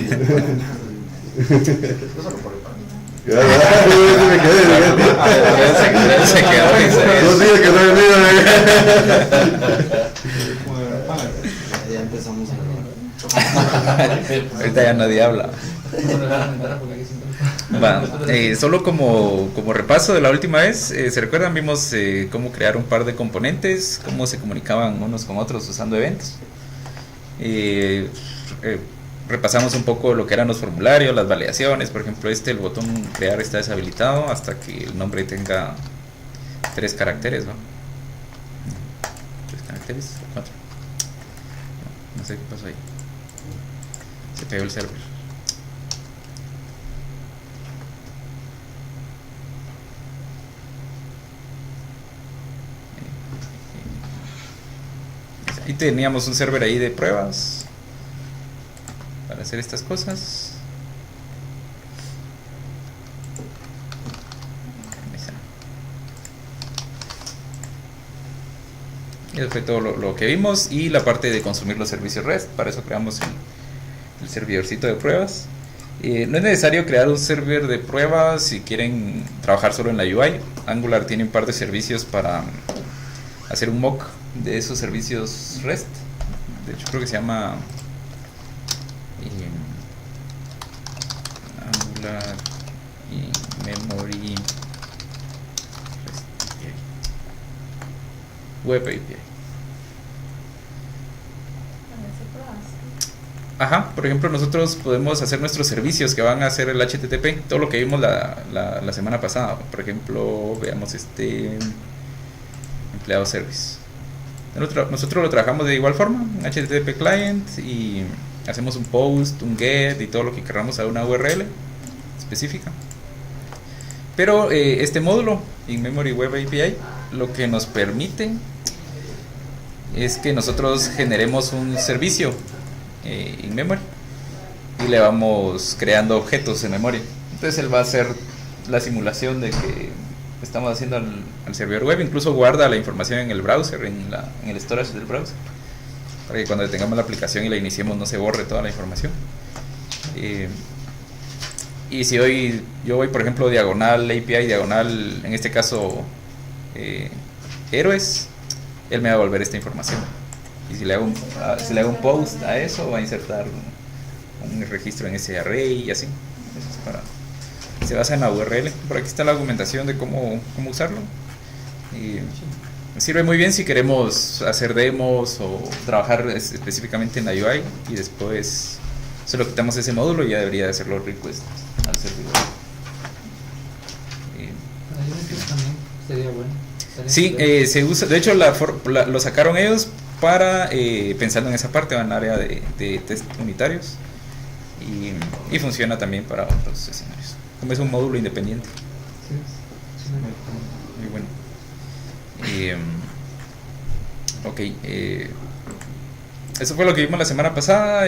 Yo solo por el pan. Se quedó. No digas que no es mío. Ya empezamos a grabar. Ahorita ya nadie habla. Va, solo como repaso de la última vez, ¿se recuerdan? Vimos cómo crear un par de componentes, cómo se comunicaban unos con otros usando eventos. Repasamos un poco lo que eran los formularios, las validaciones. Por ejemplo, el botón crear está deshabilitado hasta que el nombre tenga 3 caracteres, ¿no? 3 caracteres o 4. No sé qué pasó ahí. Se pegó el server. Ahí teníamos un server ahí de pruebas para hacer estas cosas. Y eso fue todo lo que vimos, y la parte de consumir los servicios REST. Para eso creamos el servidorcito de pruebas. No es necesario crear un server de pruebas si quieren trabajar solo en la UI. Angular tiene un par de servicios para hacer un mock de esos servicios REST. De hecho creo que se llama Angular y Memory REST API, Web API. Ajá, por ejemplo, nosotros podemos hacer nuestros servicios que van a hacer el HTTP, todo lo que vimos la semana pasada. Por ejemplo, veamos empleado service. Nosotros lo trabajamos de igual forma, un HTTP client, y hacemos un post, un get y todo lo que queramos a una URL específica. Pero este módulo, In-Memory Web API, lo que nos permite es que nosotros generemos un servicio in memory y le vamos creando objetos en memoria. Entonces él va a hacer la simulación de que estamos haciendo al servidor web. Incluso guarda la información en el browser, en el storage del browser, para que cuando tengamos la aplicación y la iniciemos no se borre toda la información. Y si yo voy, por ejemplo, diagonal API, diagonal, en este caso héroes, él me va a devolver esta información. Y si le hago un post a eso, va a insertar un registro en ese array y así. Eso es se basa en la URL. Por aquí está la argumentación de cómo usarlo. Y sirve muy bien si queremos hacer demos o trabajar específicamente en la UI, y después solo quitamos ese módulo y ya debería de hacer los requests al servidor. También sería bueno. Sí, se usa. De hecho, lo sacaron ellos para pensando en esa parte, en el área de test unitarios, y funciona también para otros escenarios. Como es un módulo independiente. Sí, muy bueno. Ok, eso fue lo que vimos la semana pasada.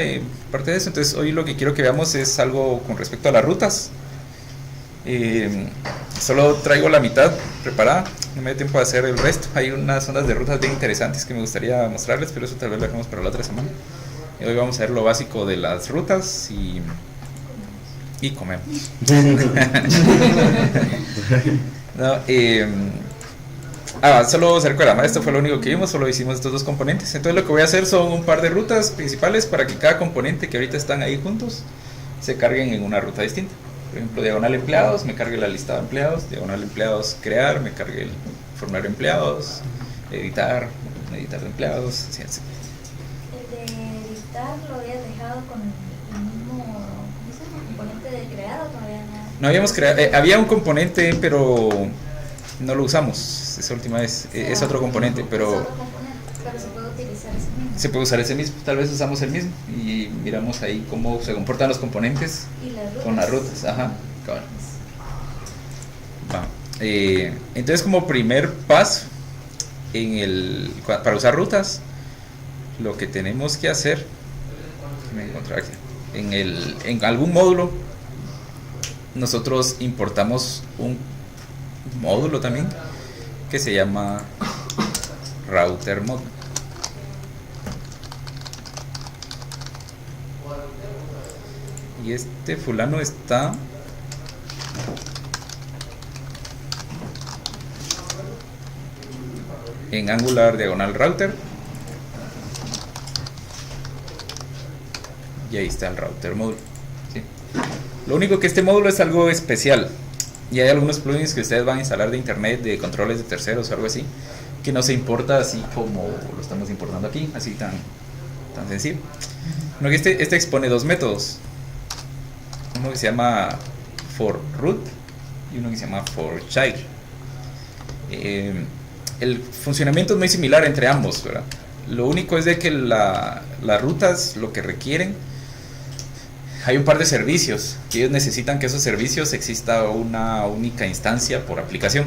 Parte de eso, entonces hoy lo que quiero que veamos es algo con respecto a las rutas. Solo traigo la mitad preparada, no me dio tiempo de hacer el resto. Hay unas zonas de rutas bien interesantes que me gustaría mostrarles, pero eso tal vez lo dejemos para la otra semana. Hoy vamos a ver lo básico de las rutas y comemos. No, solo se recuerda, esto fue lo único que vimos, solo hicimos estos dos componentes. Entonces lo que voy a hacer son un par de rutas principales para que cada componente que ahorita están ahí juntos se carguen en una ruta distinta. Por ejemplo, diagonal empleados, me cargue la lista de empleados. Diagonal empleados, crear, me cargue el formulario de empleados. Editar de empleados, así, así. El de editar lo habías dejado con el mismo, ¿cómo se llama? ¿Componente de crear o todavía no? No habíamos creado, había un componente, pero no lo usamos esa última vez. Es otro componente, pero Es otro componente, pero se puede utilizar ese mismo. se puede usar ese mismo. Tal vez usamos el mismo y miramos ahí cómo se comportan los componentes Y las rutas. con las rutas. Ajá, claro. Va. Entonces, como primer paso para usar rutas, lo que tenemos que hacer, en algún módulo, nosotros importamos un módulo también que se llama router mod. Y este fulano está en Angular diagonal router. Y ahí está el router módulo, ¿sí? Lo único que este módulo es algo especial. Y hay algunos plugins que ustedes van a instalar de internet, de controles de terceros o algo así, que no se importa así como lo estamos importando aquí, así tan sencillo. Bueno, este expone dos métodos. Uno que se llama forRoot y uno que se llama forChild. El funcionamiento es muy similar entre ambos, ¿verdad? Lo único es de que las rutas lo que requieren, hay un par de servicios que ellos necesitan que esos servicios exista una única instancia por aplicación.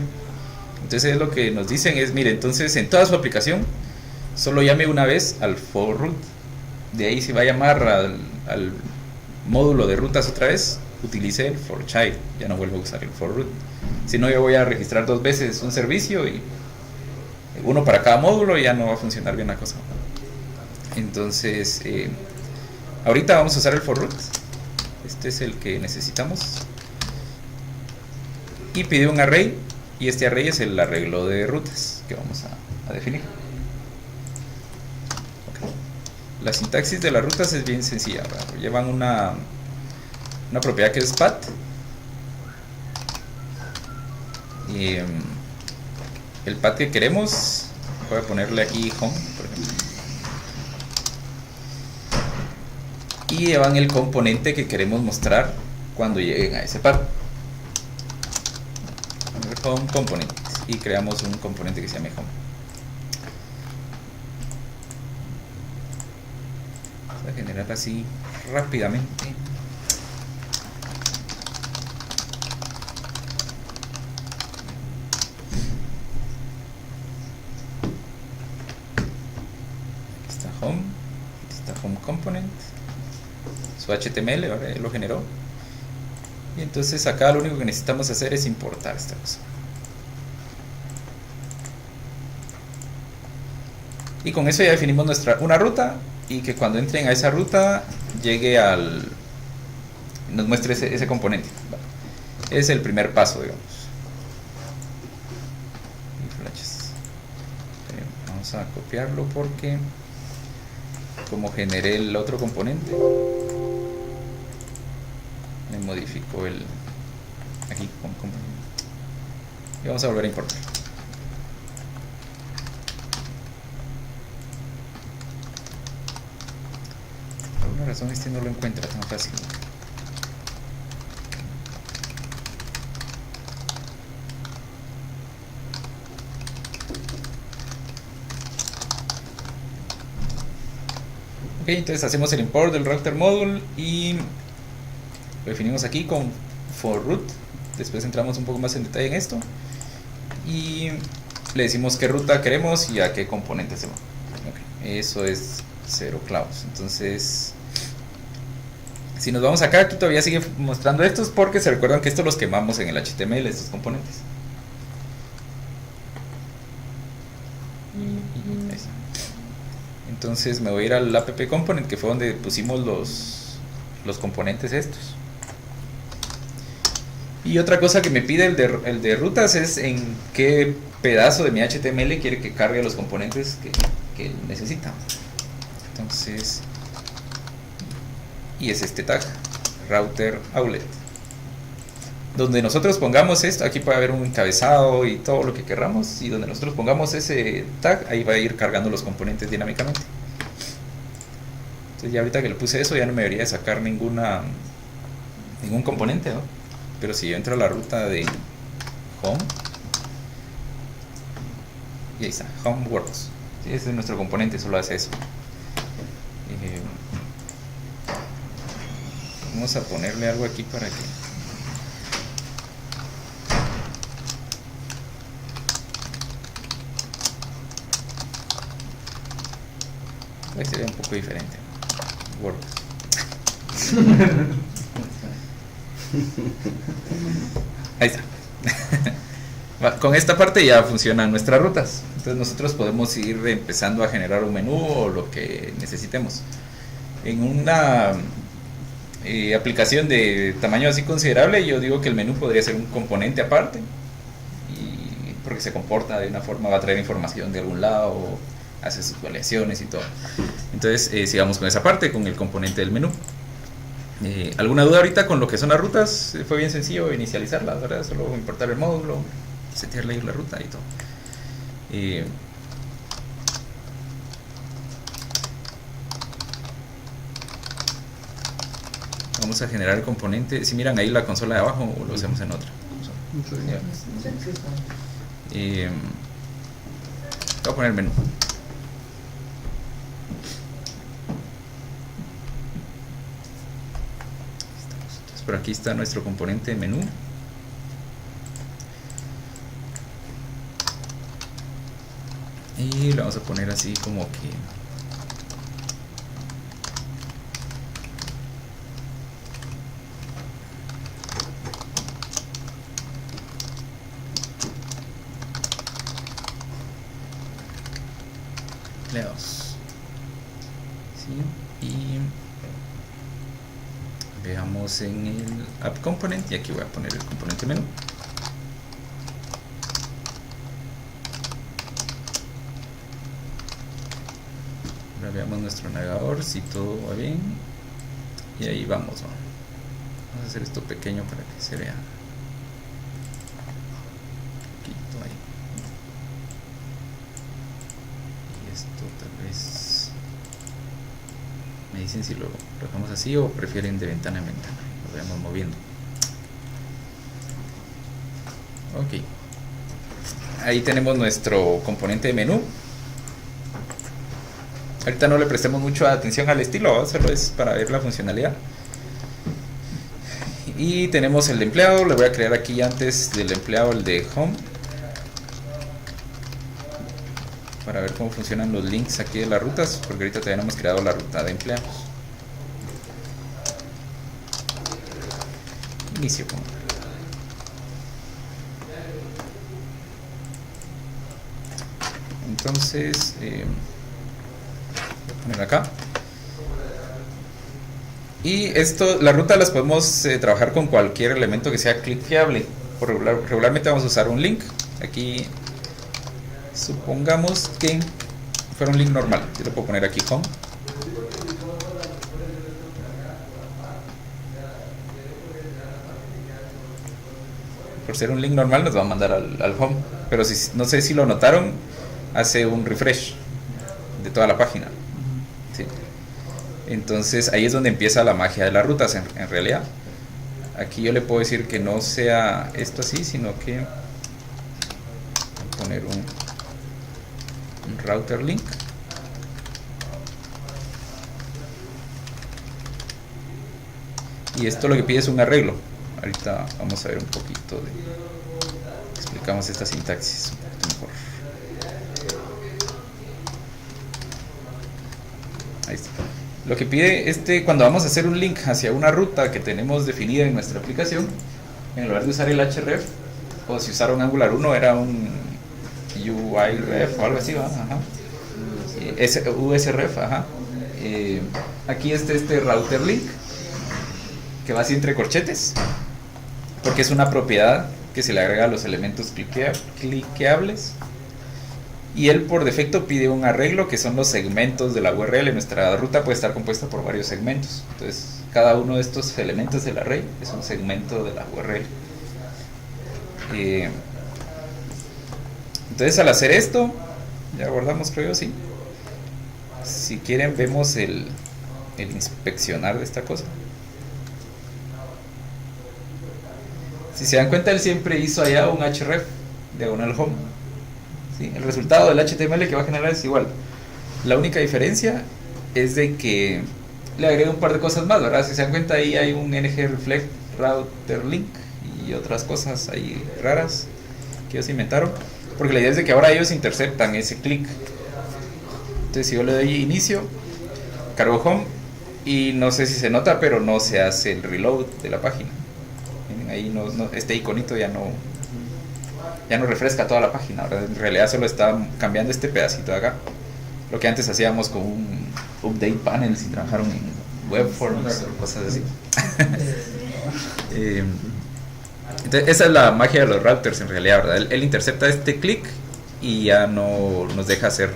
Entonces es lo que nos dicen es, mire, entonces en toda su aplicación solo llame una vez al forRoot. De ahí si va a llamar al módulo de rutas otra vez, utilice el forChild, ya no vuelvo a usar el forRoot. Si no, yo voy a registrar dos veces un servicio y uno para cada módulo y ya no va a funcionar bien la cosa. Entonces ahorita vamos a usar el forRoot. Este es el que necesitamos. Y pide un array, y este array es el arreglo de rutas que vamos a definir. Okay. La sintaxis de las rutas es bien sencilla, ¿verdad? Llevan una propiedad que es path. Y el path que queremos, voy a ponerle aquí home, por ejemplo. Y llevan el componente que queremos mostrar cuando lleguen a ese path. Home component, y creamos un componente que se llame home. Vamos a generar así rápidamente. Aquí está home component, su HTML, ahora lo generó. Y entonces acá lo único que necesitamos hacer es importar esta cosa. Y con eso ya definimos una ruta, y que cuando entren a esa ruta llegue nos muestre ese componente. Es el primer paso, digamos. Vamos a copiarlo porque como generé el otro componente, me modificó aquí con componente. Y vamos a volver a importar. Por alguna razón este no lo encuentra tan fácil. Ok, entonces hacemos el import del router module y lo definimos aquí con forRoot. Después entramos un poco más en detalle en esto y le decimos qué ruta queremos y a qué componente se va. Okay, eso es cero clavos. Entonces, si nos vamos acá, aquí todavía sigue mostrando estos porque se recuerdan que estos los quemamos en el HTML, estos componentes. Ahí está. Entonces me voy a ir al app component, que fue donde pusimos los componentes estos. Y otra cosa que me pide el de rutas es en qué pedazo de mi HTML quiere que cargue los componentes que necesita. Entonces, y es este tag, router outlet. Donde nosotros pongamos esto, aquí puede haber un encabezado y todo lo que queramos, y donde nosotros pongamos ese tag, ahí va a ir cargando los componentes dinámicamente. Entonces ya ahorita que le puse eso, ya no me debería de sacar ningún componente, ¿no? Pero si yo entro a la ruta de home, y ahí está, home works. ¿Sí? Ese es nuestro componente, solo hace eso. Vamos a ponerle algo aquí para que sería un poco diferente. Works. Ahí está. Con esta parte ya funcionan nuestras rutas. Entonces nosotros podemos ir empezando a generar un menú o lo que necesitemos. En aplicación de tamaño así considerable, yo digo que el menú podría ser un componente aparte, porque se comporta de una forma, va a traer información de algún lado, hace sus validaciones y todo. Entonces sigamos con esa parte, con el componente del menú. ¿Alguna duda ahorita con lo que son las rutas? Fue bien sencillo inicializarlas, ¿verdad? Solo importar el módulo, setearle ahí la ruta y todo. Vamos a generar el componente. Si miran ahí la consola de abajo, o lo hacemos en otra. Ya. Voy a poner el menú. Entonces, por aquí está nuestro componente de menú. Y le vamos a poner así como que empleados. ¿Sí? Y veamos en el app component, y aquí voy a poner el componente menú. Ahora veamos nuestro navegador, si todo va bien, y ahí vamos. Vamos a hacer esto pequeño para que se vea. Poquito ahí. Y esto tal vez me dicen si lo dejamos así o prefieren de ventana en ventana. Lo vamos moviendo. Ok. Ahí tenemos nuestro componente de menú. Ahorita no le prestemos mucha atención al estilo, solo es para ver la funcionalidad. Y tenemos el de empleado, le voy a crear aquí antes del empleado el de home, para ver cómo funcionan los links aquí de las rutas, porque ahorita todavía no hemos creado la ruta de empleados. Inicio con... Entonces voy a poner acá. Y esto, la ruta las podemos trabajar con cualquier elemento que sea cliqueable. Regularmente vamos a usar un link. Aquí supongamos que fuera un link normal. Yo le puedo poner aquí home. Por ser un link normal nos va a mandar al home. Pero si, no sé si lo notaron, hace un refresh de toda la página. ¿Sí? Entonces ahí es donde empieza la magia de las rutas en realidad. Aquí yo le puedo decir que no sea esto así, sino que voy a poner un router link. Y esto lo que pide es un arreglo. Ahorita vamos a ver un poquito de... explicamos esta sintaxis un poquito mejor. Ahí está. Lo que pide cuando vamos a hacer un link hacia una ruta que tenemos definida en nuestra aplicación, en lugar de usar el href, o si usaron Angular 1 era un UIRef o algo así, ¿va? Ajá. USRef, ajá. Aquí está este router link que va así entre corchetes, porque es una propiedad que se le agrega a los elementos cliqueables. Y él por defecto pide un arreglo que son los segmentos de la URL. Nuestra ruta puede estar compuesta por varios segmentos. Entonces cada uno de estos elementos del array es un segmento de la URL. Entonces al hacer esto, ya guardamos, creo yo, sí. Si quieren vemos el inspeccionar de esta cosa. Si se dan cuenta, él siempre hizo allá un href diagonal home. ¿Sí? El resultado del HTML que va a generar es igual. La única diferencia es de que le agrega un par de cosas más, ¿verdad? Si se dan cuenta, ahí hay un ngReflect router link y otras cosas ahí raras que ellos inventaron, porque la idea es de que ahora ellos interceptan ese clic. Entonces si yo le doy inicio, cargo home y no sé si se nota, pero no se hace el reload de la página. Miren, ahí este iconito ya no refresca toda la página. Ahora en realidad solo está cambiando este pedacito de acá, lo que antes hacíamos con un update panel si trabajaron webforms o cosas así. Entonces, esa es la magia de los routers en realidad, ¿verdad? Él intercepta este clic y ya no nos deja hacer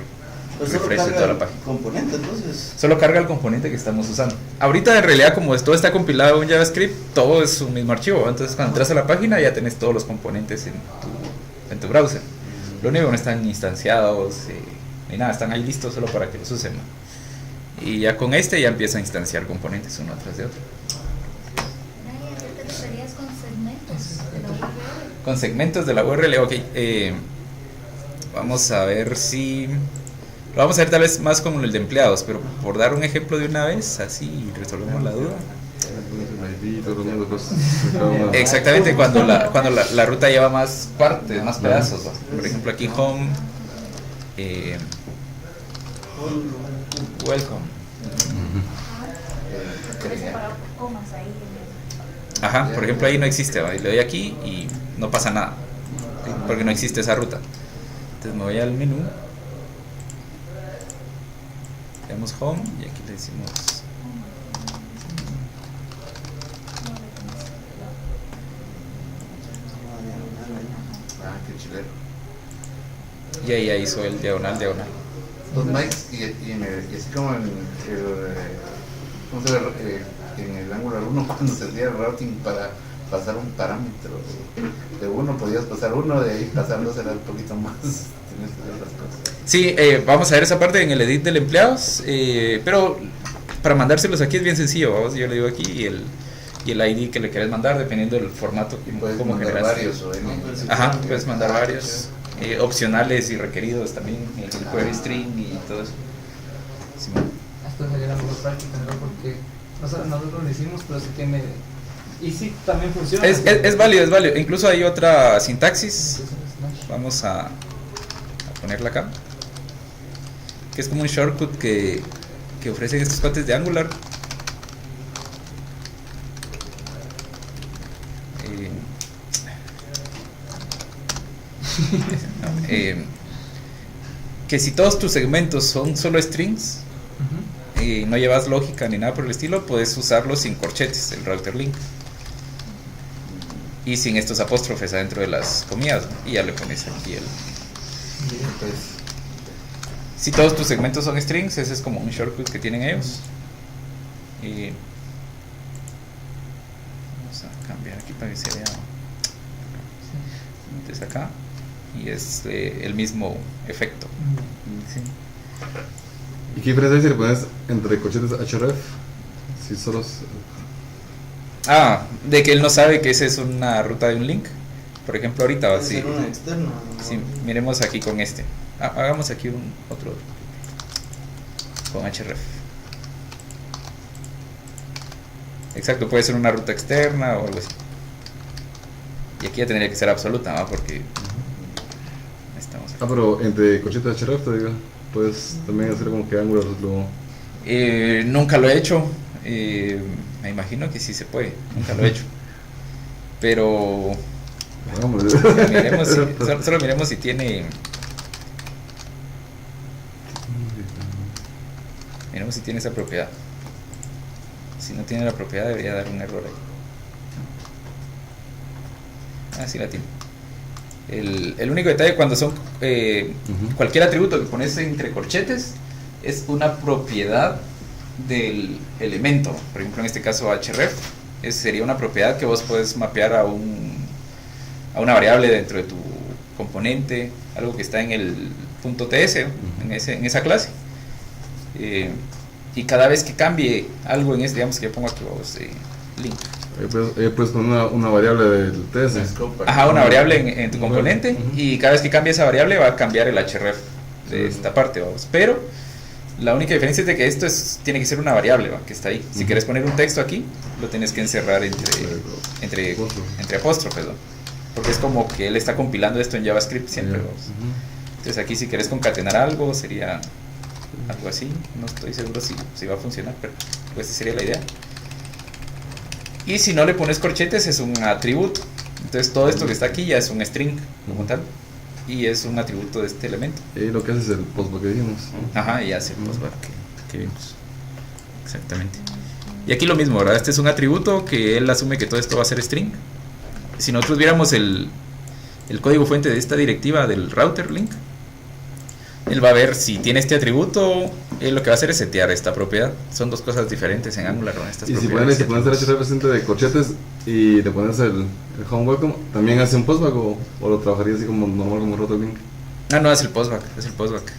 Pues solo refresh de carga toda la el página. componente, entonces. Solo carga el componente que estamos usando. Ahorita en realidad como todo está compilado en JavaScript, todo es un mismo archivo. Entonces cuando entras a la página ya tenés todos los componentes en tu browser. Lo único que no están instanciados ni nada, están ahí listos solo para que los usen, ¿no? Y ya con este ya empieza a instanciar componentes uno tras de otro. Ay, ¿a qué te referías con segmentos de la URL? Con segmentos de la URL, ok. Vamos a ver si... Lo vamos a ver tal vez más como el de empleados, pero por dar un ejemplo de una vez, así resolvemos la duda. Exactamente, cuando la ruta lleva más partes, más pedazos, ¿no? Por ejemplo aquí home, welcome. Puedes separar por comas ahí. Ajá, por ejemplo ahí no existe, ¿va? Y le doy aquí y no pasa nada, porque no existe esa ruta. Entonces me voy al menú, le damos home y aquí le decimos Ah, qué chilero. y ahí ya hizo el diagonal. Los mics y así como ¿cómo se ve? En el Angular 1 cuando se hacía el routing para pasar un parámetro de uno, podías pasar uno, de ahí pasando será un poquito más. Tienes que ver las cosas. Sí, vamos a ver esa parte en el edit del empleados, pero para mandárselos aquí es bien sencillo, ¿vamos? Yo le digo aquí y el ID que le querés mandar dependiendo del formato Y puedes como mandar generaste. varios o N. Ajá, puedes mandar varios, opcionales y requeridos también, el query string y todo eso. Sí. Esto sería la mejor práctica, ¿no? Porque nosotros lo hicimos, pero sí tiene... Y sí, también funciona. Es válido, es válido. Incluso hay otra sintaxis, Sí, slash. vamos a ponerla acá, que es como un shortcut que ofrecen estos cuates de Angular. Que si todos tus segmentos son solo strings Ujú. y no llevas lógica ni nada por el estilo, puedes usarlo sin corchetes, el router link, y sin estos apóstrofes adentro de las comillas, ¿no? Y ya le pones aquí el... Pues, Si todos tus segmentos son strings, ese es como un shortcut que tienen ellos. Y vamos a cambiar aquí para que se vea. Metes acá y es el mismo efecto. Sí. ¿y qué diferencia hay si le pones entre corchetes href? Si solo De que él no sabe que esa es una ruta de un link. Por ejemplo, ahorita Puede así. ser una externa, ¿no? Sí, miremos aquí con este. Hagamos aquí otro con href. Exacto, puede ser una ruta externa o algo así. Y aquí ya tendría que ser absoluta, ¿no? Porque estamos aquí. pero entre corchetes href te digo, puedes también hacer como que Angular lo... Nunca lo he hecho. Me imagino que sí se puede. Nunca lo he hecho. Pero Hagámoslo. miremos solo miremos si tiene. Miremos si tiene esa propiedad. Si no tiene la propiedad debería dar un error ahí. Sí la tiene. El único detalle cuando son cualquier atributo que pones entre corchetes es una propiedad del elemento. Por ejemplo, en este caso href sería una propiedad que vos puedes mapear a una variable dentro de tu componente, algo que está en el .ts, en esa clase. Y cada vez que cambie algo en digamos que yo pongo aquí link. Puedes poner una variable del TS. Ajá, una variable en tu componente, y cada vez que cambie esa variable va a cambiar el href de esta parte, vamos. Pero la única diferencia es de que esto tiene que ser una variable, ¿va? Que está ahí. Si quieres poner un texto aquí, lo tienes que encerrar entre apóstrofes, ¿no? Porque es como que él está compilando esto en JavaScript siempre, vamos. Entonces aquí si quieres concatenar algo sería algo así. No estoy seguro si va a funcionar, pero pues esa sería la idea. Y si no le pones corchetes es un atributo. Entonces todo esto que está aquí ya es un string como tal, y es un atributo de este elemento. Y lo que hace es el postback que dijimos. Ajá, y hace el postback que vimos. Exactamente. Y aquí lo mismo, ¿verdad? Este es un atributo que él asume que todo esto va a ser string. Si nosotros viéramos el código fuente de esta directiva del router link, él va a ver si tiene este atributo. Él lo que va a hacer es setear esta propiedad. Son dos cosas diferentes en Angular con estas Y si propiedades. pones el href presente de corchetes y le pones el home welcome, ¿también hace un postback o lo trabajaría así como normal como router link? Ah, no, es el postback. Es el postback.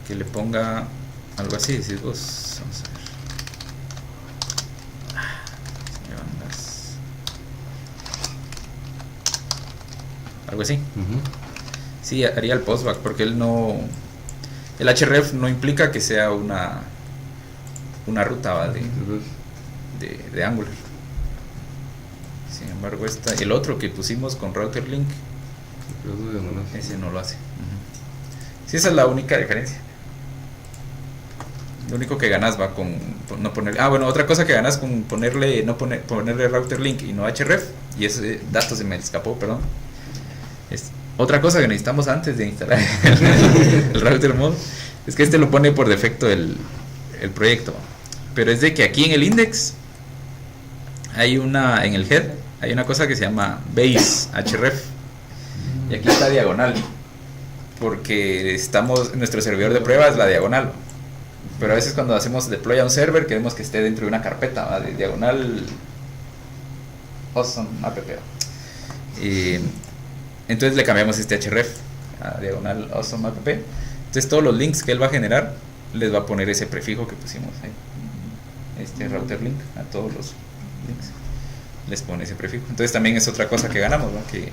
Que le ponga algo así, decís vos. Vamos a ver. Se me van algo así. Ujú. Sí, haría el postback porque él no. El href no implica que sea una ruta, ¿va? de Angular. Sin embargo, el otro que pusimos con router link, Pero eso ya no lo hace. ese no lo hace. Ujú. Sí, esa es la única diferencia. Lo único que ganas va con no poner. Ah, bueno, otra cosa que ganas con ponerle router link y no href, y ese dato se me escapó, perdón. Es otra cosa que necesitamos antes de instalar el router mod, es que este lo pone por defecto el proyecto. Pero es de que aquí en el index en el head hay una cosa que se llama base href, y aquí está diagonal porque nuestro servidor de prueba es la diagonal. Pero a veces cuando hacemos deploy a un server queremos que esté dentro de una carpeta, ¿va? De diagonal awesome app. Entonces le cambiamos este href a diagonal awesome app. Entonces todos los links que él va a generar les va a poner ese prefijo que pusimos ahí. Este router link, a todos los links les pone ese prefijo. Entonces también es otra cosa que ganamos, ¿no? Que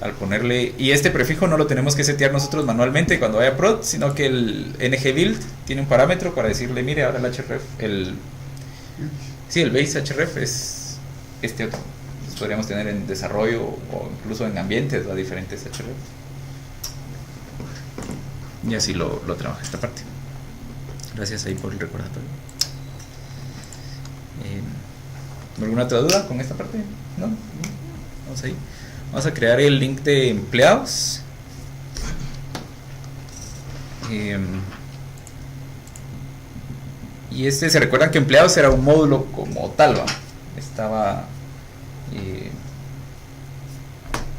al ponerle, y este prefijo no lo tenemos que setear nosotros manualmente cuando vaya prod, sino que el ngBuild tiene un parámetro para decirle, mire, ahora el href, el base href es este otro. Entonces podríamos tener en desarrollo o incluso en ambientes, ¿no? Diferentes href. Y así lo trabaja esta parte. Gracias ahí por el recordatorio. ¿Alguna otra duda con esta parte? ¿No? Vamos ahí. Vamos a crear el link de empleados. Y se recuerdan que empleados era un módulo como tal, ¿va?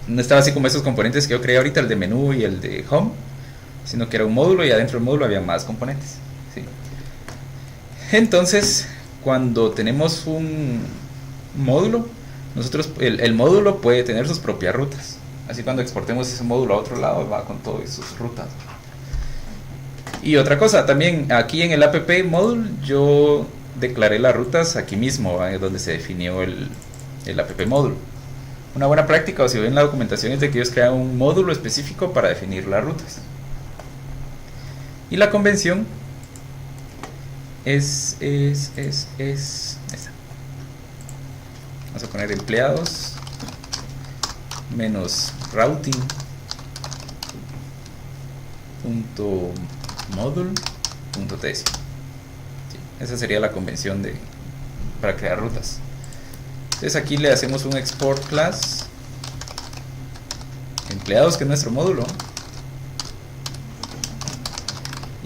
No estaba así como esos componentes que yo creé ahorita, el de menú y el de home, sino que era un módulo y adentro del módulo había más componentes, ¿sí? Entonces, cuando tenemos un módulo, nosotros el módulo puede tener sus propias rutas. Así cuando exportemos ese módulo a otro lado va con todas sus rutas. Y otra cosa, también aquí en el app module yo declaré las rutas aquí mismo, donde se definió el app module. Una buena práctica, o si ven la documentación, es de que ellos crean un módulo específico para definir las rutas. Y la convención es esta. Vamos a poner empleados menos routing punto module punto ts. Sí, esa sería la convención para crear rutas. Entonces aquí le hacemos un export class empleados, que es nuestro módulo,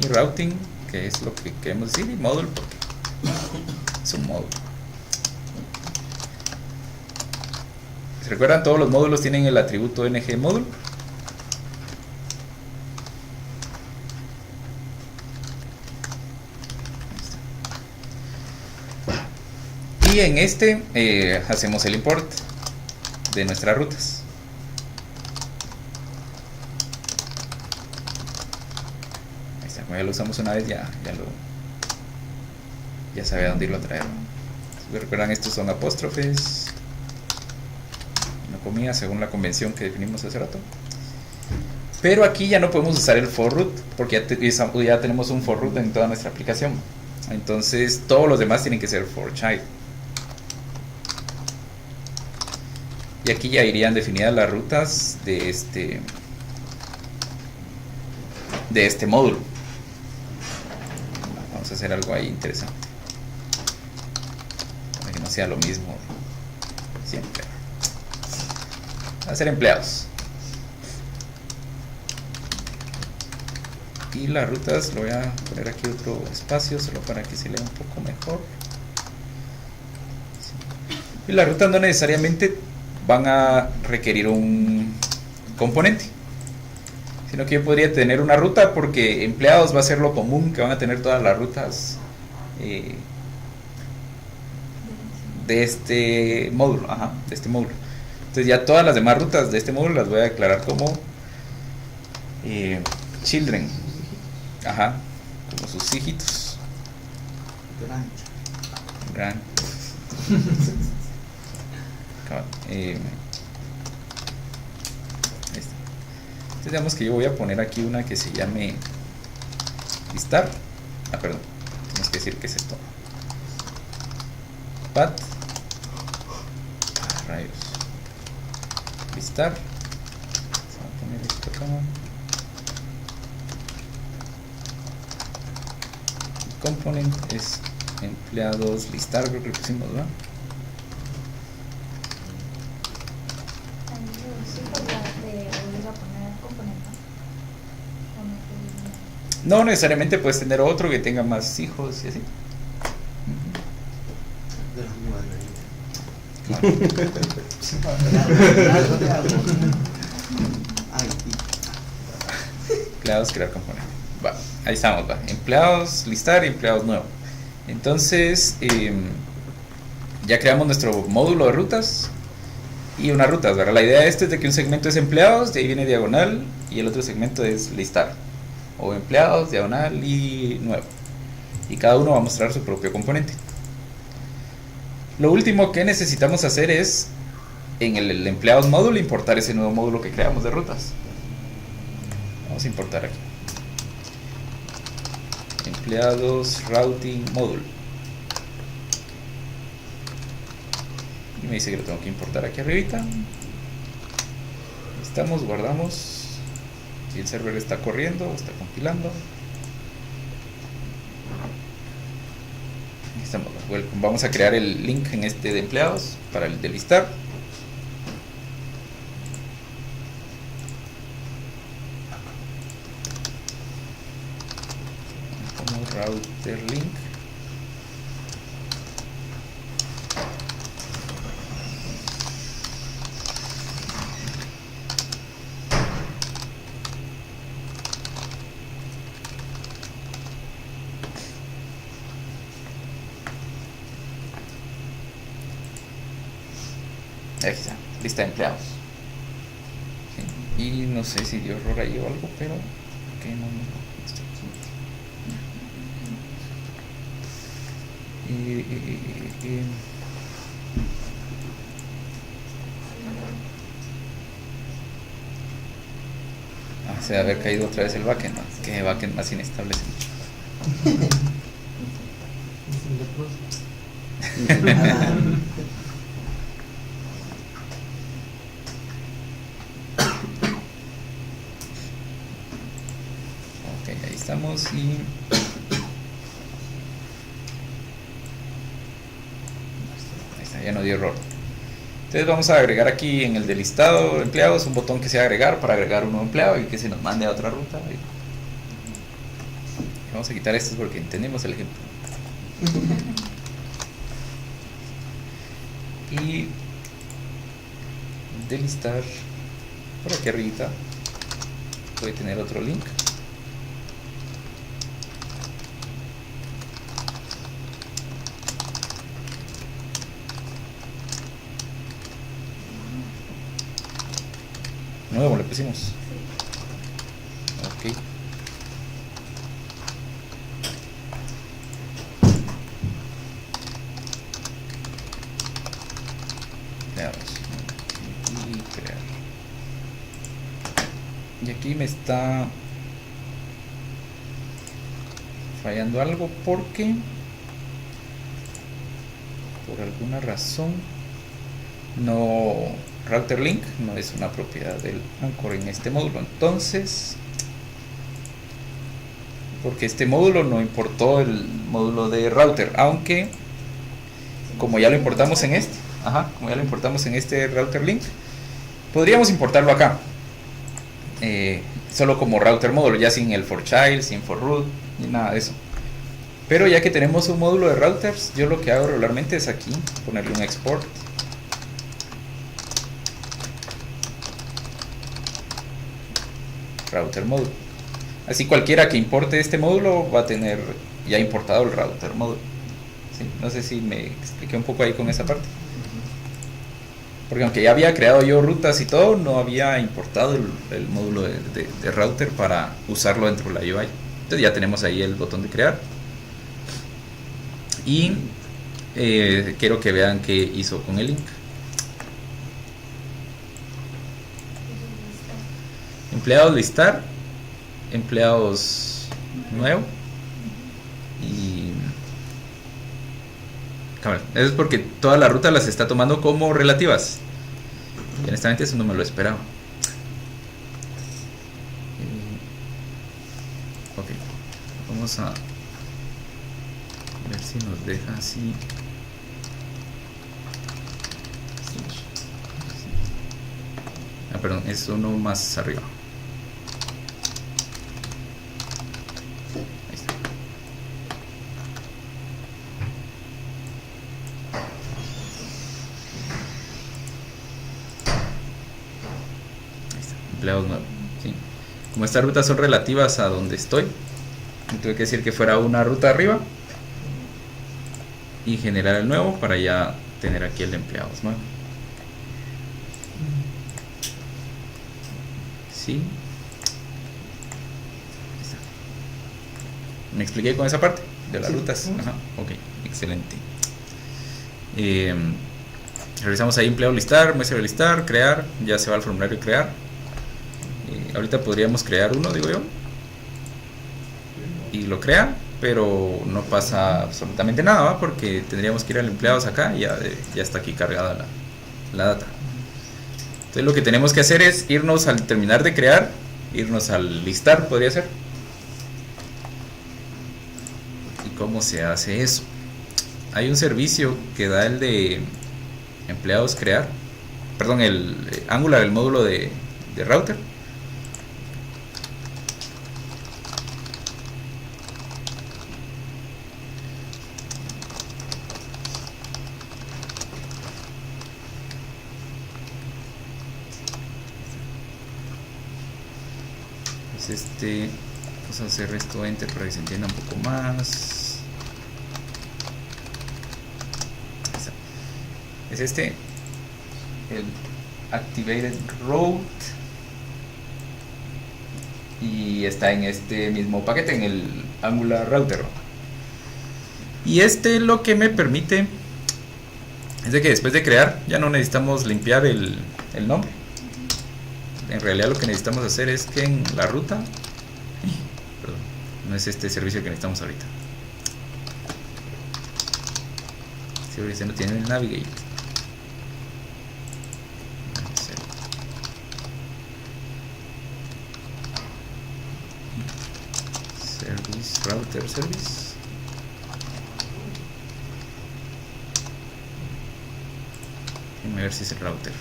y routing, que es lo que queremos decir, y module porque es un módulo. ¿Se recuerdan? Todos los módulos tienen el atributo ngModule. Y en hacemos el import de nuestras rutas. Ahí está, como ya lo usamos una vez, ya sabe a dónde irlo a traer. Si recuerdan, estos son apóstrofes, una comida según la convención que definimos hace rato. Pero aquí ya no podemos usar el for root porque ya tenemos un for root en toda nuestra aplicación. Entonces todos los demás tienen que ser for child. Y aquí ya irían definidas las rutas de este módulo. Vamos a hacer algo ahí interesante para que no sea lo mismo siempre. Vamos a hacer empleados. Y las rutas, lo voy a poner aquí otro espacio solo para que se lea un poco mejor. Y las rutas no necesariamente van a requerir un componente, sino que yo podría tener una ruta porque empleados va a ser lo común que van a tener todas las rutas de este módulo. De este módulo. Entonces ya todas las demás rutas de este módulo las voy a declarar como children, como sus hijitos. Gran. Entonces digamos que yo voy a poner aquí una que se llame listar. Perdón, tenemos que decir que es esto. Pat. Rayos. Listar. Vamos a poner esto acá. Component es empleados listar, creo que lo pusimos, ¿verdad? No necesariamente puedes tener otro que tenga más hijos y así. Empleados, crear componente. Va, ahí estamos, va. Empleados, listar y empleados nuevo. Entonces, ya creamos nuestro módulo de rutas y unas rutas, ¿verdad? La idea de este es de que un segmento es empleados, de ahí viene diagonal, y el otro segmento es listar. O empleados, diagonal y nuevo. Y cada uno va a mostrar su propio componente. Lo último que necesitamos hacer es, en el empleados módulo, importar ese nuevo módulo que creamos de rutas. Vamos a importar aquí. Empleados routing módulo. Y me dice que lo tengo que importar aquí arribita. Estamos, guardamos. Y el server está corriendo, está compilando. Aquí estamos. Vamos a crear el link en este de empleados para el de listar. Como router link. Aquí está, lista de empleados. Sí. Y no sé si dio error ahí o algo, pero que no. Se debe haber caído otra vez el backend, ¿no? Que backend más inestable. Ahí estamos y ahí está, ya no dio error. Entonces vamos a agregar aquí en el de listado de empleados un botón que sea agregar para agregar un nuevo empleado y que se nos mande a otra ruta. Vamos a quitar estos porque entendemos el ejemplo. Y de listar por aquí arriba puede tener otro link. Nuevo le pusimos. Ok. Veamos. Y crear. Y aquí me está fallando algo porque por alguna razón no, router link no es una propiedad del Anchor en este módulo. Entonces, porque este módulo no importó el módulo de router, aunque como ya lo importamos en este, como ya lo importamos en este router link, podríamos importarlo acá. solo como router módulo, ya sin el for child, sin for root, ni nada de eso. Pero ya que tenemos un módulo de routers, yo lo que hago regularmente es aquí ponerle un export. Router módulo. Así cualquiera que importe este módulo va a tener ya importado el router módulo. ¿Sí? No sé si me expliqué un poco ahí con esa parte. Porque aunque ya había creado yo rutas y todo, no había importado el módulo de router para usarlo dentro de la UI. Entonces ya tenemos ahí el botón de crear. Y quiero que vean qué hizo con el link. Empleados listar, empleados nuevo y eso es porque todas las rutas las está tomando como relativas y honestamente eso no me lo esperaba. Ok, vamos a ver si nos deja así. Ah, perdón, es uno más arriba. Ahí está. Ahí está, empleados nuevos. ¿Sí? Como estas rutas son relativas a donde estoy, tuve que decir que fuera una ruta arriba y generar el nuevo para ya tener aquí el de empleados nuevo. Sí. ¿Me expliqué con esa parte de las rutas? Ajá, ok, excelente. Revisamos ahí empleo listar, muestra de listar, crear, ya se va al formulario crear. Ahorita podríamos crear uno, digo yo, y lo crea, pero no pasa absolutamente nada, ¿va? Porque tendríamos que ir al empleados acá y ya está aquí cargada la data. Entonces lo que tenemos que hacer es irnos al terminar de crear, irnos al listar, podría ser. ¿Y cómo se hace eso? Hay un servicio que da el de empleados crear, perdón, el Angular, el módulo de router. Vamos a hacer esto enter para que se entienda un poco más. Es el activated route, y está en este mismo paquete, en el Angular router. Y lo que me permite es de que después de crear ya no necesitamos limpiar el nombre. En realidad lo que necesitamos hacer es que en la ruta, perdón, no es este servicio que necesitamos ahorita. Si ahorita no tiene el navigate. Service, router service. Déjame ver si es el router.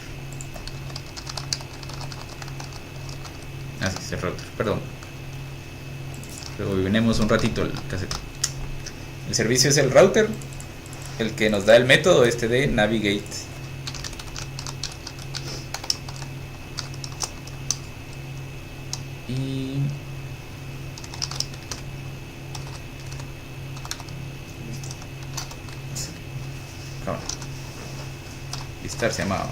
Ah, sí, es el router, perdón. Rebobinemos un ratito el cassette. El servicio es el router, el que nos da el método de navigate. Y listar se llamaba.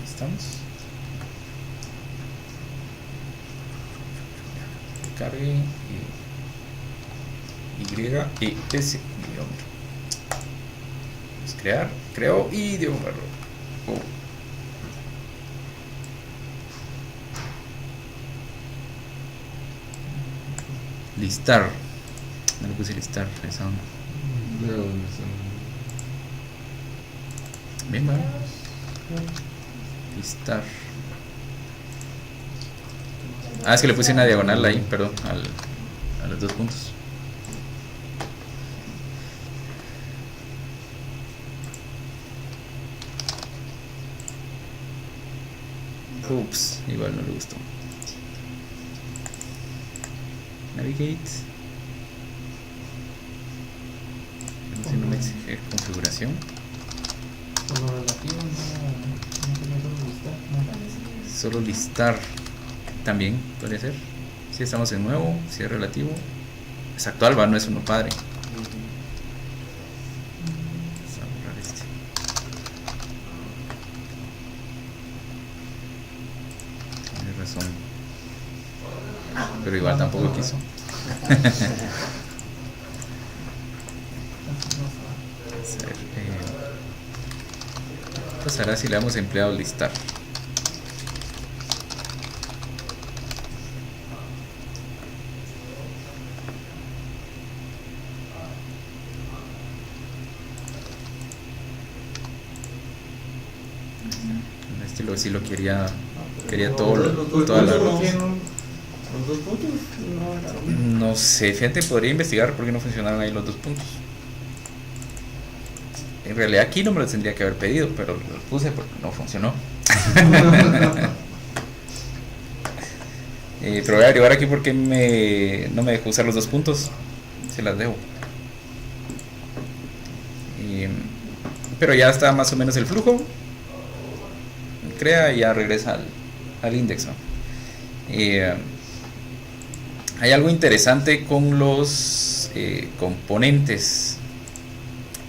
Estamos. Cargue y S crear, creo y dio un error. Listar. No le puse listar, esa onda. Bien, bueno. Listar. Ah, es que le puse una diagonal ahí, perdón, a los dos puntos. Ups, igual no le gustó. Navigate. Si no me exige configuración. Por lo relativo, no tiene solo listar, ¿no? Solo listar. También podría ser. Si estamos en nuevo, si es relativo. Es actual, va, no es uno padre. Vamos a borrar este. Tienes razón. Pero igual tampoco quiso. Vamos a ver, ¿qué pasará si le damos empleado listar? Este lo, sí lo quería todo, toda la ruta. Los 2 puntos no era lo mismo. No sé, fíjate, podría investigar por qué no funcionaron ahí los 2 puntos. En realidad aquí no me lo tendría que haber pedido, pero lo puse porque no funcionó. Pero voy a averiguar aquí por qué no me dejó usar los 2 puntos. Se las dejo. Pero ya está más o menos el flujo. Crea y ya regresa al index, ¿no? Hay algo interesante con los componentes.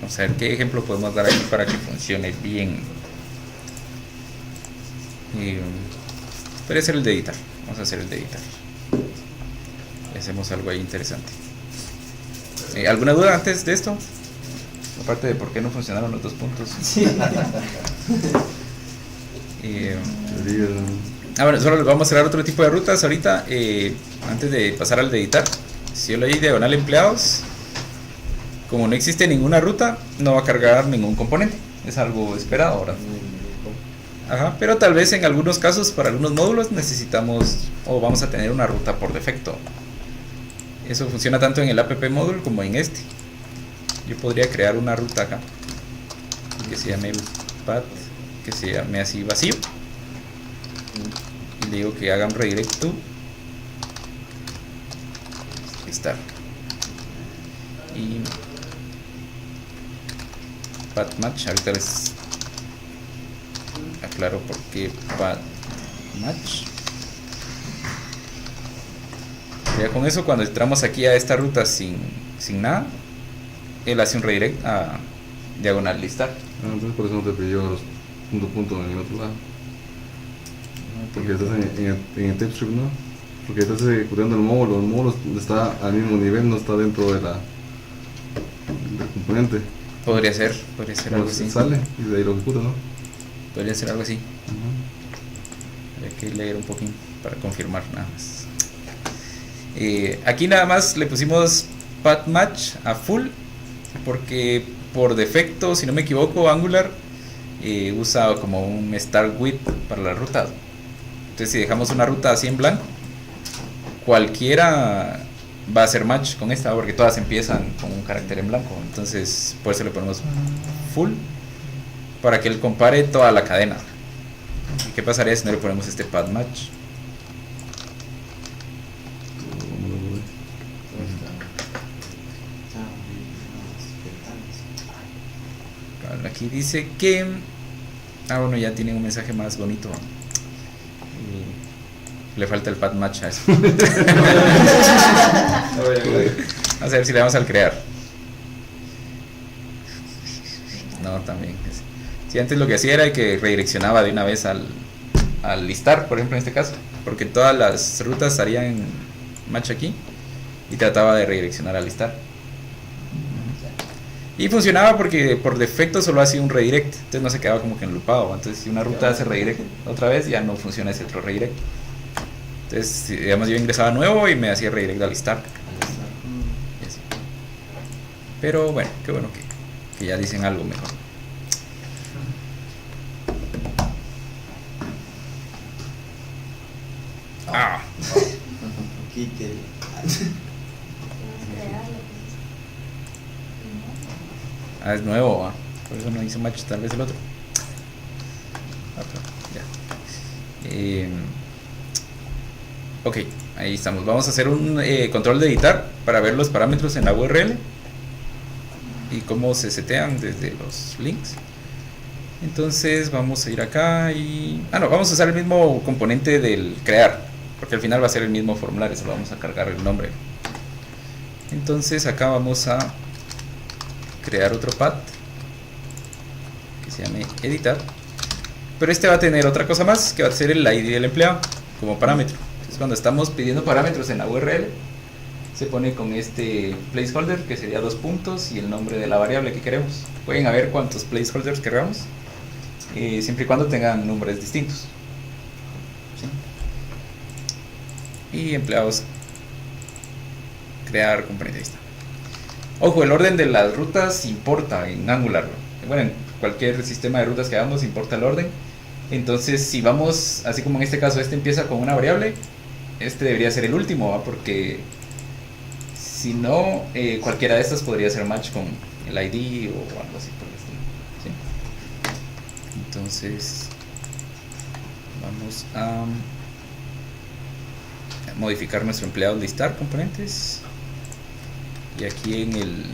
Vamos a ver qué ejemplo podemos dar aquí para que funcione bien. Puede ser el de editar. Vamos a hacer el de editar. Y hacemos algo ahí interesante. ¿Alguna duda antes de esto? Aparte de por qué no funcionaron los 2 puntos. Sí. Bueno, solo les voy a mostrar otro tipo de rutas ahorita. Antes de pasar al de editar. Si yo le doy diagonal empleados, como no existe ninguna ruta, no va a cargar ningún componente. Es algo esperado ahora. Ajá, pero tal vez en algunos casos, para algunos módulos, necesitamos o vamos a tener una ruta por defecto. Eso funciona tanto en el app módulo como en este. Yo podría crear una ruta acá que se llame path, que se llame así vacío, y le digo que hagan redirect to listar y path match. Ahorita les aclaro por qué path match. Ya con eso, cuando entramos aquí a esta ruta sin nada, él hace un redirect a diagonal listar. Entonces por eso no te pidió los puntos en el otro lado. Porque estás en el TypeScript, ¿no? Porque estás ejecutando el módulo está al mismo nivel, no está dentro del componente. Podría ser algo así. Sale y de ahí lo ejecuta, ¿no? Podría ser algo así. Hay que leer un poquito para confirmar nada más. Aquí nada más le pusimos path match a full porque por defecto, si no me equivoco, Angular usa como un start with para la ruta. Entonces si dejamos una ruta así en blanco, cualquiera va a hacer match con esta porque todas empiezan con un carácter en blanco. Entonces por eso le ponemos full para que él compare toda la cadena. ¿Y qué pasaría si no le ponemos este path match? Aquí dice que bueno, ya tienen un mensaje más bonito. Le falta el path match a eso. Vamos a ver si le damos al crear. No, también. Si antes lo que hacía era que redireccionaba de una vez al listar, por ejemplo, en este caso, porque todas las rutas harían match aquí y trataba de redireccionar al listar. Y funcionaba porque por defecto solo hacía un redirect, entonces no se quedaba como que enlupado. Entonces si una ruta hace redirect otra vez, ya no funciona ese otro redirect. Entonces digamos yo ingresaba nuevo y me hacía redirect al listar. Y así. Pero bueno, qué bueno que ya dicen algo mejor. Quítelo. Es nuevo, por eso no hizo match, tal vez el otro. Ok, ahí estamos. Vamos a hacer un control de editar para ver los parámetros en la URL y cómo se setean desde los links. Entonces vamos a ir acá y... no, vamos a usar el mismo componente del crear, porque al final va a ser el mismo formulario, solo vamos a cargar el nombre. Entonces acá vamos a crear otro path que se llame editar, pero este va a tener otra cosa más, que va a ser el ID del empleado como parámetro. Entonces cuando estamos pidiendo parámetros en la URL, se pone con este placeholder, que sería 2 puntos, y el nombre de la variable que queremos. Pueden haber cuantos placeholders queramos, siempre y cuando tengan nombres distintos. ¿Sí? Y empleados, crear componente. Ahí está. Ojo, el orden de las rutas importa en Angular. Bueno, en cualquier sistema de rutas que hagamos importa el orden. Entonces, si vamos, así como en este caso, este empieza con una variable, este debería ser el último, ¿va? Porque si no, cualquiera de estas podría ser match con el ID o algo así por el estilo. ¿Sí? Entonces, vamos a modificar nuestro empleado listar componentes. Y aquí en el...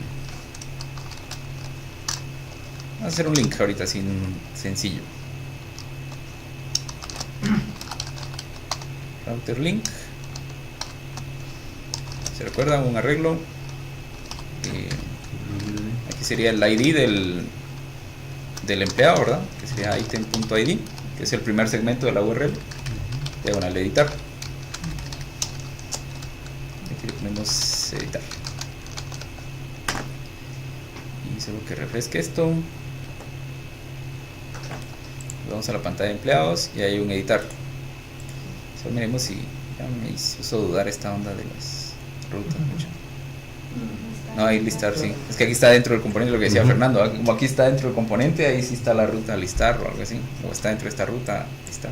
vamos a hacer un link ahorita sin sencillo. Router link. ¿Se recuerdan? Un arreglo. Aquí sería el ID del empleado, ¿verdad? Que sería item.id, que es el primer segmento de la URL. Diagonal editar. Aquí le ponemos editar. Y solo que refresque esto. Vamos a la pantalla de empleados y hay un editar. Solo miremos si ya me hizo dudar esta onda de las rutas mucho. No, ahí listar, sí. Es que aquí está dentro del componente, lo que decía Fernando. Como aquí está dentro del componente, ahí sí está la ruta listar o algo así. O está dentro de esta ruta listar.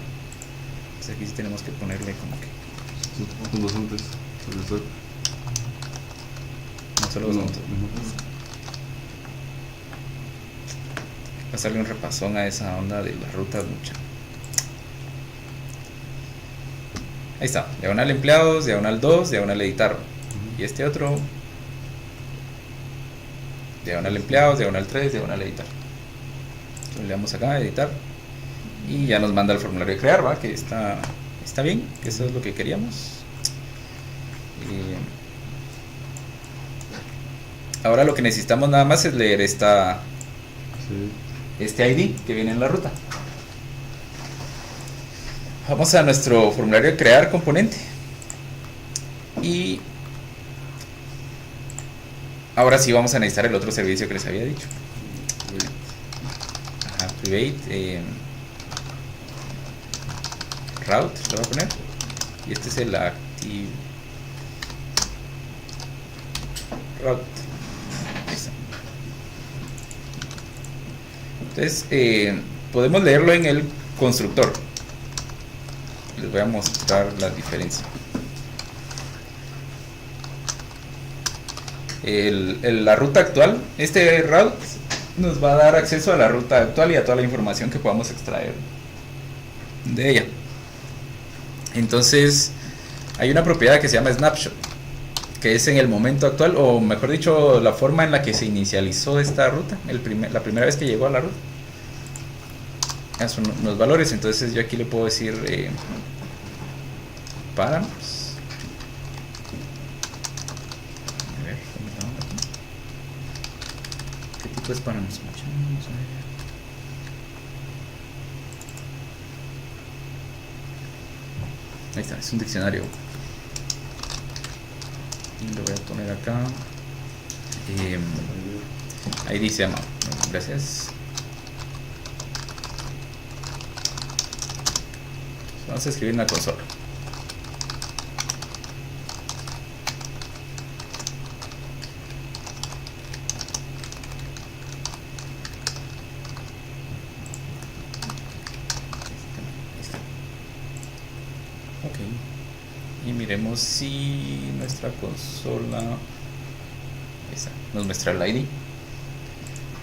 Entonces aquí sí tenemos que ponerle como que... Son dos antes. no solo dos puntos. Pasarle un repasón a esa onda de las rutas mucha. Ahí está, diagonal empleados, diagonal 2, diagonal editar. Y este otro, diagonal empleados, diagonal 3, diagonal editar. Entonces le damos acá, editar. Y ya nos manda el formulario de crear, ¿va? Que está bien, que eso es lo que queríamos. Ahora lo que necesitamos nada más es leer este ID que viene en la ruta. Vamos a nuestro formulario de crear componente y ahora sí vamos a necesitar el otro servicio que les había dicho. Private route, lo voy a poner, y este es el active route. Entonces podemos leerlo en el constructor. Les voy a mostrar la diferencia. La ruta actual, este route nos va a dar acceso a la ruta actual y a toda la información que podamos extraer de ella. Entonces hay una propiedad que se llama snapshot, que es en el momento actual, o mejor dicho, la forma en la que se inicializó esta ruta, la primera vez que llegó a la ruta. Esos son los valores. Entonces yo aquí le puedo decir parámetros. A ver, ¿cómo está aquí? ¿Qué tipo es parámetros? Ahí está, es un diccionario. Y lo voy a poner acá. Ahí dice llama. Gracias. Vamos a escribir en la consola. Ok. Y miremos si nuestra consola nos muestra el ID.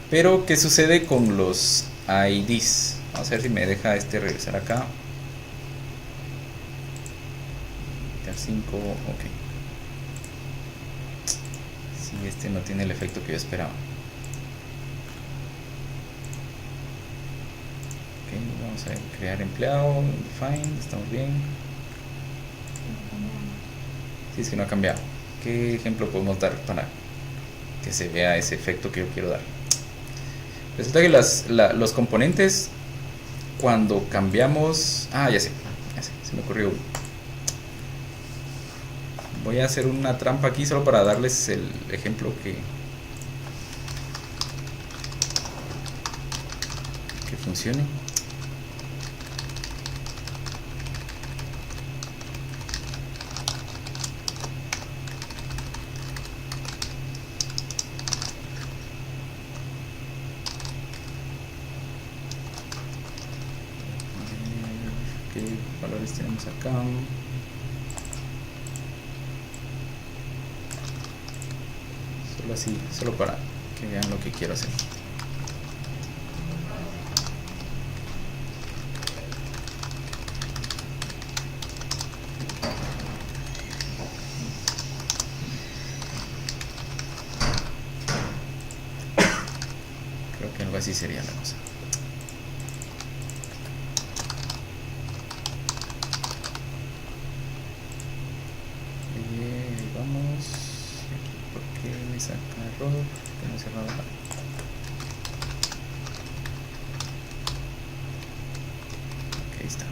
Pero ¿qué sucede con los IDs? Vamos a ver si me deja regresar acá. Crear 5, ok. Sí, este no tiene el efecto que yo esperaba. Ok, vamos a crear empleado, define, estamos bien. Sí, es que no ha cambiado. ¿Qué ejemplo podemos dar para que se vea ese efecto que yo quiero dar? Resulta que los componentes, cuando cambiamos... ya sé, se me ocurrió uno. Voy a hacer una trampa aquí solo para darles el ejemplo que funcione. ¿Qué valores tenemos acá? Solo así, solo para que vean lo que quiero hacer. Creo que algo así sería la cosa. Vamos. ¿Por qué me saca error? Que no he cerrado nada. Ok, ahí está.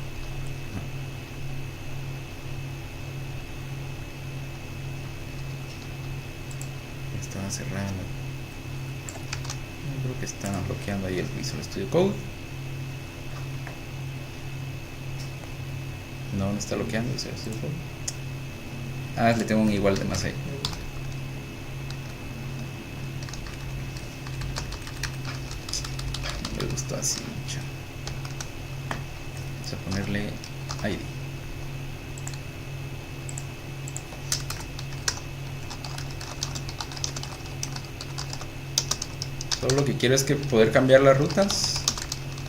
Estaba cerrada. Creo que está bloqueando ahí el Visual Studio Code. No, no está bloqueando el Visual Studio Code. Le tengo un igual de más ahí. No me gustó así mucho. Vamos a ponerle ID. Solo lo que quiero es que poder cambiar las rutas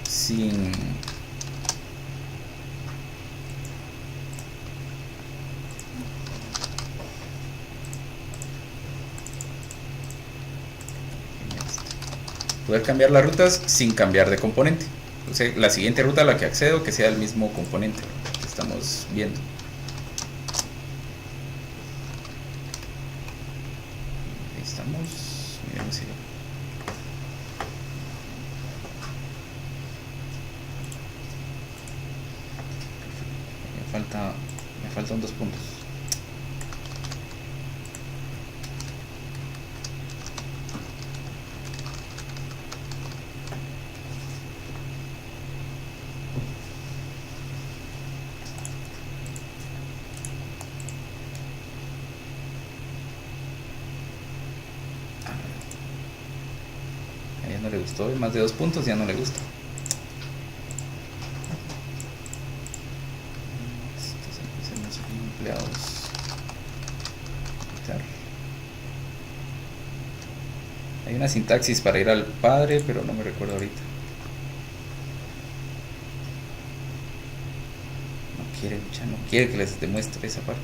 sin... poder cambiar las rutas sin cambiar de componente. O sea, la siguiente ruta a la que accedo que sea el mismo componente que estamos viendo. Ahí estamos. Miremos si me faltan 2 puntos. A ella no le gustó, más de 2 puntos ya no le gusta. Hay una sintaxis para ir al padre, pero no me recuerdo ahorita. No quiere que les demuestre esa parte.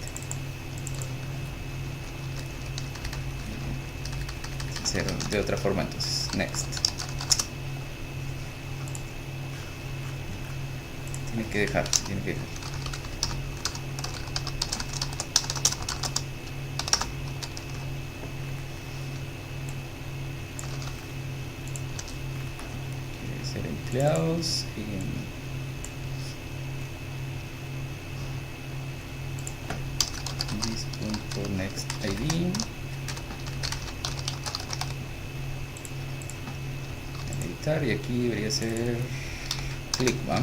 Hacer de otra forma entonces. Next. Tiene que dejar. Empleados y this.nextID editar y aquí debería ser click, ¿va?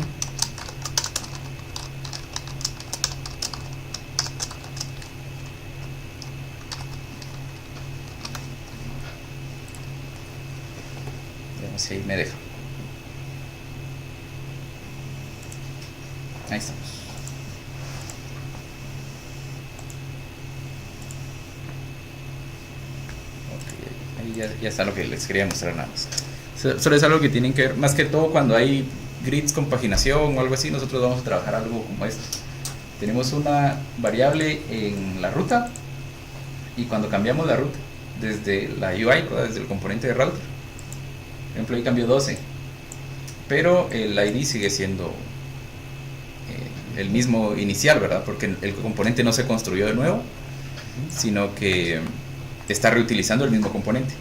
Veamos si ahí me deja. Ahí estamos. Ok, ahí ya está lo que les quería mostrar nada más. Solo es algo que tienen que ver, más que todo cuando hay grids con paginación o algo así, nosotros vamos a trabajar algo como esto. tenemos una variable en la ruta, y cuando cambiamos la ruta desde la UI, ¿verdad? Desde el componente de router, por ejemplo ahí cambió 12, pero el ID sigue siendo el mismo inicial, ¿verdad? Porque el componente no se construyó de nuevo, sino que está reutilizando el mismo componente.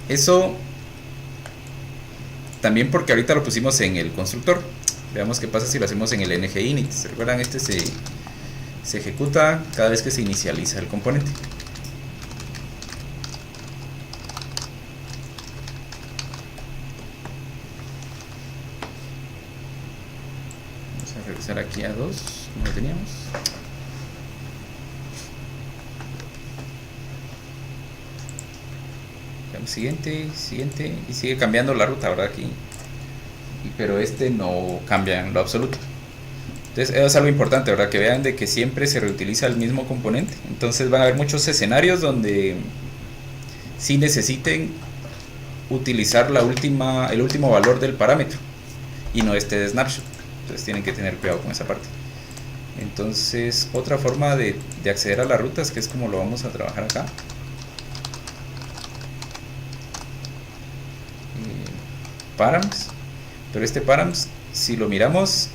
Eso también porque ahorita lo pusimos en el constructor. Veamos qué pasa si lo hacemos en el ng-init. ¿Se recuerdan? Este se ejecuta cada vez que se inicializa el componente. Vamos a regresar aquí a 2, como lo teníamos. Siguiente, siguiente, y sigue cambiando la ruta, ¿verdad? Aquí, pero este no cambia en lo absoluto. Entonces eso es algo importante, ¿verdad? Que vean de que siempre se reutiliza el mismo componente. Entonces van a haber muchos escenarios donde sí necesiten utilizar el último valor del parámetro y no este de snapshot. Entonces tienen que tener cuidado con esa parte. Entonces otra forma de acceder a las rutas, que es como lo vamos a trabajar acá, params, pero este params, si lo miramos,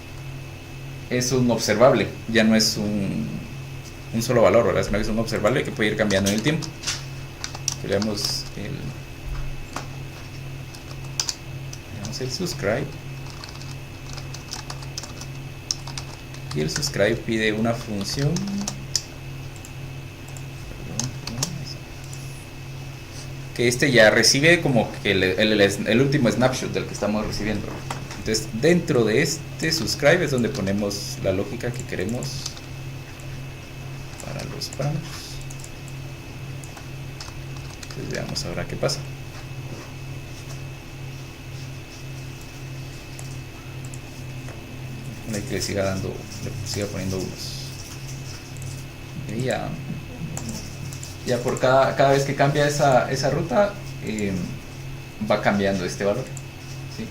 es un observable, ya no es un solo valor, ¿verdad? Sino que es un observable que puede ir cambiando en el tiempo. Veamos el subscribe, y el subscribe pide una función que este ya recibe como que el último snapshot del que estamos recibiendo. Entonces dentro de este subscribe es donde ponemos la lógica que queremos para los parámetros. Entonces veamos ahora qué pasa. Hay que le siga poniendo unos. Y ya por cada vez que cambia esa ruta, va cambiando este valor, ¿sí?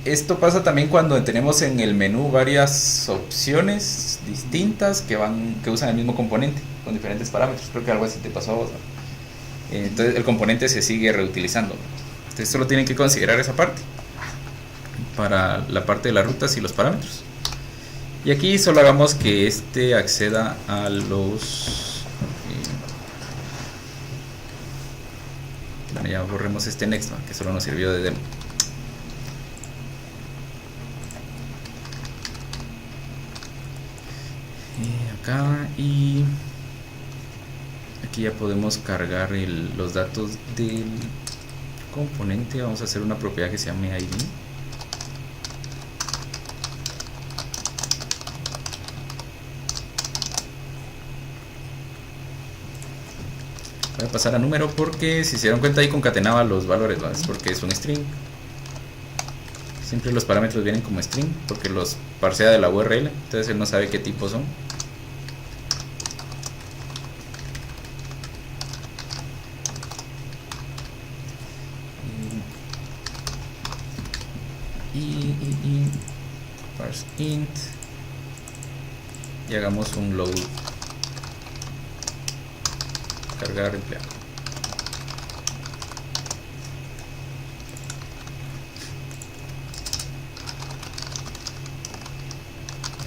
Esto pasa también cuando tenemos en el menú varias opciones distintas que usan el mismo componente con diferentes parámetros. Creo que algo así te pasó a vos, ¿no? Entonces el componente se sigue reutilizando. Entonces solo tienen que considerar esa parte para la parte de las rutas y los parámetros. Y aquí solo hagamos que este acceda a los... bueno, ya borremos este next, que solo nos sirvió de demo. Acá y aquí ya podemos cargar los datos del componente. Vamos a hacer una propiedad que se llame ID. Voy a pasar a número porque si se dieron cuenta ahí concatenaba los valores, ¿no? Es porque es un string. Siempre los parámetros vienen como string porque los parsea de la URL, entonces él no sabe qué tipo son. Y parse int y hagamos un load cargar empleado.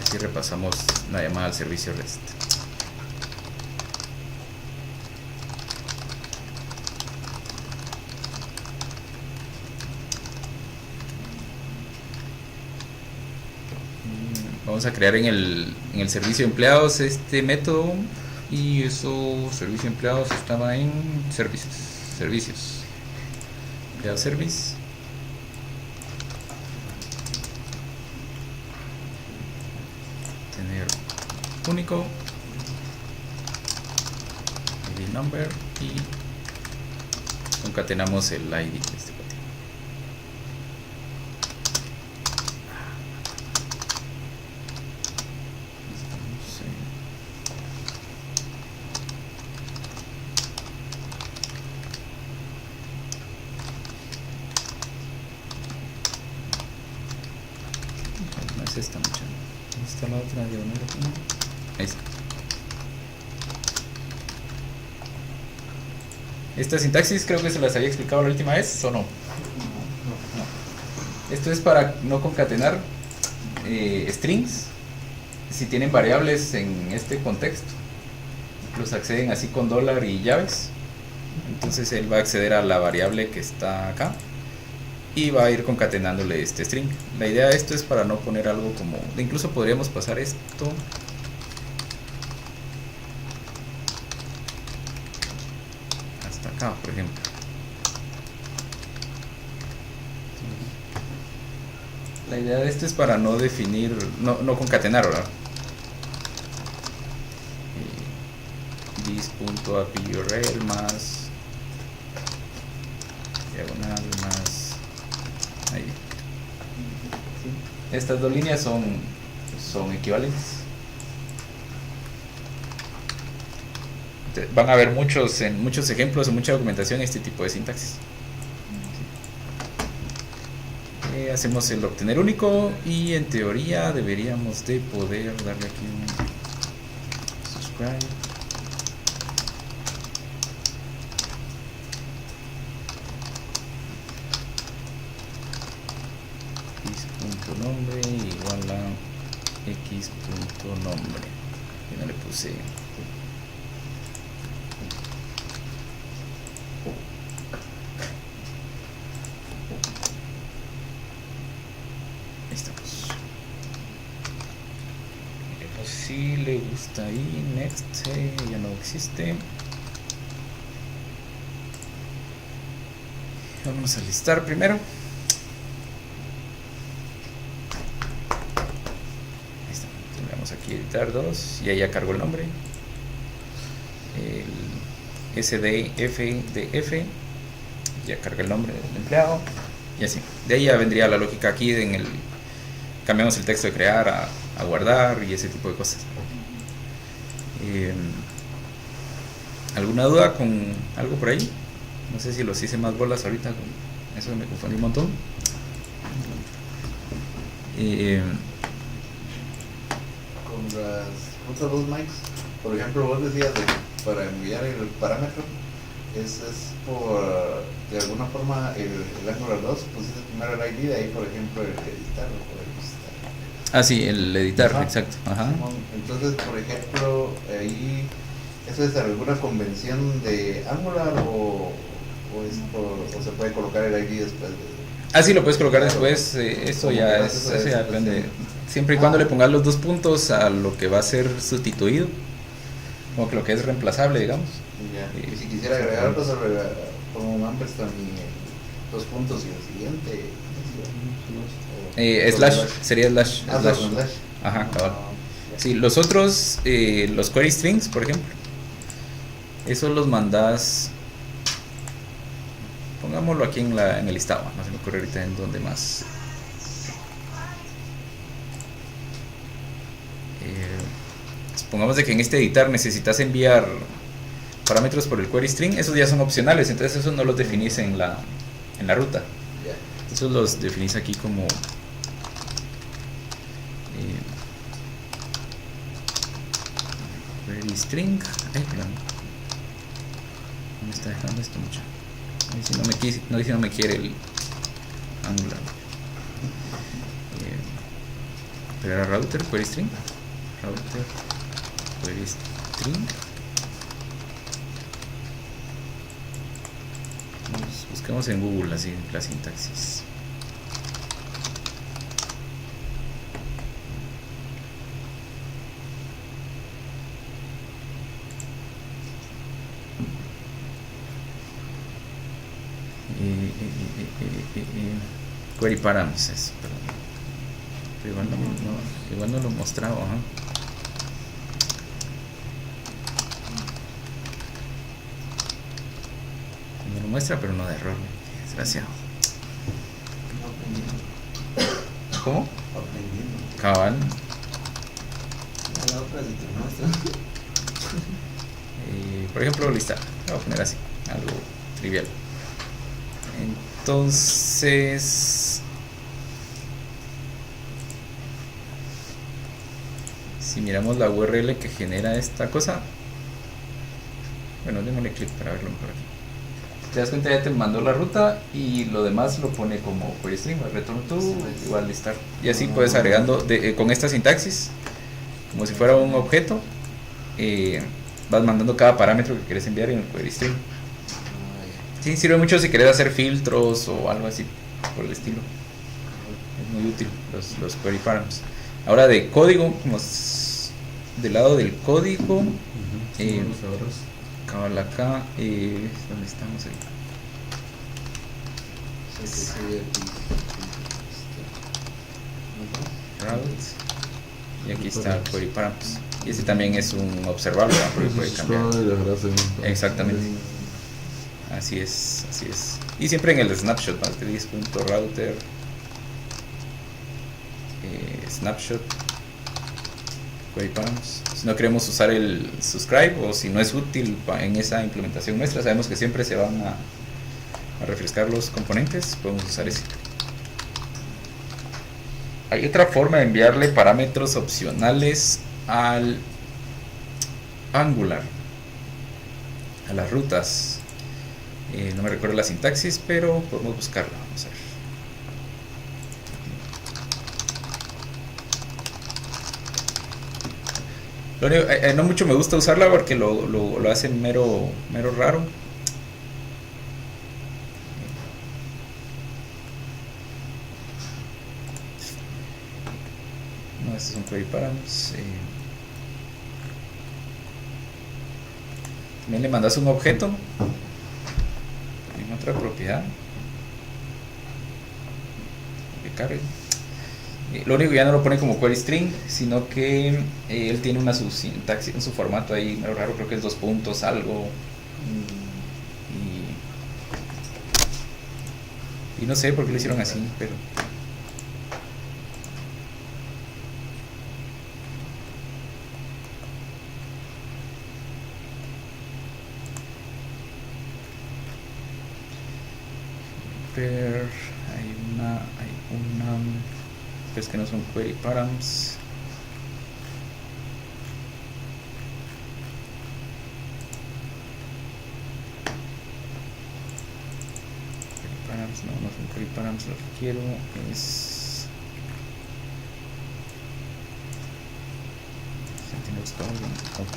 Así repasamos la llamada al servicio REST. Vamos a crear en el servicio de empleados este método, y eso, servicio de empleados, estaba en servicios empleado service. Tener único ID number y concatenamos el ID de este cuate. ¿Dónde está la otra diagonal aquí? Ahí está. Esta sintaxis creo que se las había explicado la última vez, ¿o no? Esto es para no concatenar strings si tienen variables en este contexto. Los acceden así con $, y llaves. Entonces él va a acceder a la variable que está acá y va a ir concatenándole este string. La idea de esto es para no poner algo como... Incluso podríamos pasar esto hasta acá, por ejemplo. La idea de esto es para no definir, no concatenar, ¿verdad? This.api_url más diagonal más ahí. ¿Sí? Estas dos líneas son equivalentes. Van a ver en muchos ejemplos, en mucha documentación, este tipo de sintaxis. Hacemos el obtener único y en teoría deberíamos de poder darle aquí un subscribe. X.nombre igual a X.nombre. Y no le puse. Ahí estamos. Veremos si le gusta ahí. Next. Ya no existe. Vamos a listar primero. Aquí editar 2 y ahí ya cargo el nombre, el SDF ya carga el nombre del empleado y así. De ahí ya vendría la lógica aquí cambiamos el texto de crear a guardar y ese tipo de cosas. ¿Alguna duda con algo por ahí? No sé si los hice más bolas ahorita, con eso me confundí un montón. Las otras dos mics, por ejemplo, vos decías para enviar el parámetro, es por, de alguna forma, el Angular 2, pusiste primero el ID, de ahí, por ejemplo, el editar lo podemos editar. Sí, el editar, Ajá. exacto. Ajá. Entonces, por ejemplo, ahí, ¿eso es alguna convención de Angular o se puede colocar el ID después de...? Sí, lo puedes colocar después, eso ya depende. Siempre y cuando le pongas los 2 puntos a lo que va a ser sustituido, como que lo que es reemplazable, digamos. Ya. Y si quisiera agregar, pues como un ampersand y 2 puntos y el siguiente. Slash, sería slash. Slash. Ajá, cabal. Sí, los otros, los query strings, por ejemplo, esos los mandas, pongámoslo aquí en el listado, no se me ocurre ahorita en dónde más. Supongamos de que en este editar necesitas enviar parámetros por el query string, esos ya son opcionales, entonces esos no los definís en la ruta. Esos los definís aquí como query string. Perdón. No me está dejando esto mucho. Ahí si no me quiere el Angular. Pero era router, query string. Router, query string. Buscamos en Google así la sintaxis. Query params, perdón. Pero igual no lo he mostrado, ajá. Me lo muestra, pero no de error, desgraciado. ¿Cómo? Cabal. La otra sí te muestra. Por ejemplo, lista. Voy a poner así, algo trivial. Entonces, Si miramos la URL que genera esta cosa, bueno, démosle clic para verlo mejor aquí. Te das cuenta, ya te mandó la ruta y lo demás lo pone como query string, return to, igual listar. Y así puedes agregando con esta sintaxis, como si fuera un objeto, vas mandando cada parámetro que quieres enviar en el query string. Sí, sirve mucho si quieres hacer filtros o algo así por el estilo. Es muy útil los query params. Ahora de código, del lado del código, cabal acá, ¿dónde estamos ahí? Routes, y aquí está el query params. Y este también es un observable, ¿verdad? Porque puede cambiar. Exactamente. Así es, así es. Y siempre en el snapshot, matriz.router, snapshot, query params. Si no queremos usar el subscribe o si no es útil en esa implementación nuestra, sabemos que siempre se van a refrescar los componentes, podemos usar ese. Hay otra forma de enviarle parámetros opcionales al Angular, a las rutas. No me recuerdo la sintaxis, pero podemos buscarla. Vamos a ver. Lo único, no mucho me gusta usarla porque lo hace mero raro. No, estos son query params. También le mandas un objeto en otra propiedad que cargue. Lo único que ya no lo pone como query string, sino que él tiene una sintaxis en su formato ahí medio raro, creo que es 2 puntos algo. Y no sé por qué lo hicieron así, pero hay una pues que no son query params. No son query params, lo que quiero es Sentinels Code.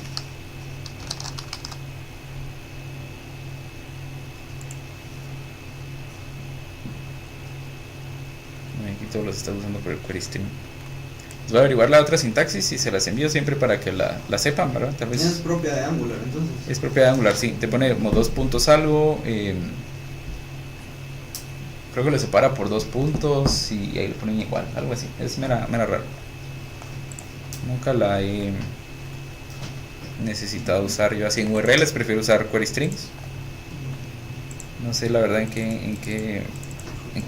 Aquí todos los está usando por el query string. Les voy a averiguar la otra sintaxis y se las envío siempre para que la sepan, ¿verdad? Tal vez Es propia de Angular, entonces. es propia de Angular, sí. Te pone como 2 puntos algo. Creo que lo separa por 2 puntos y ahí lo ponen igual, algo así. Es mera raro. Nunca la he necesitado usar yo así en URLs, prefiero usar query strings. No sé la verdad en qué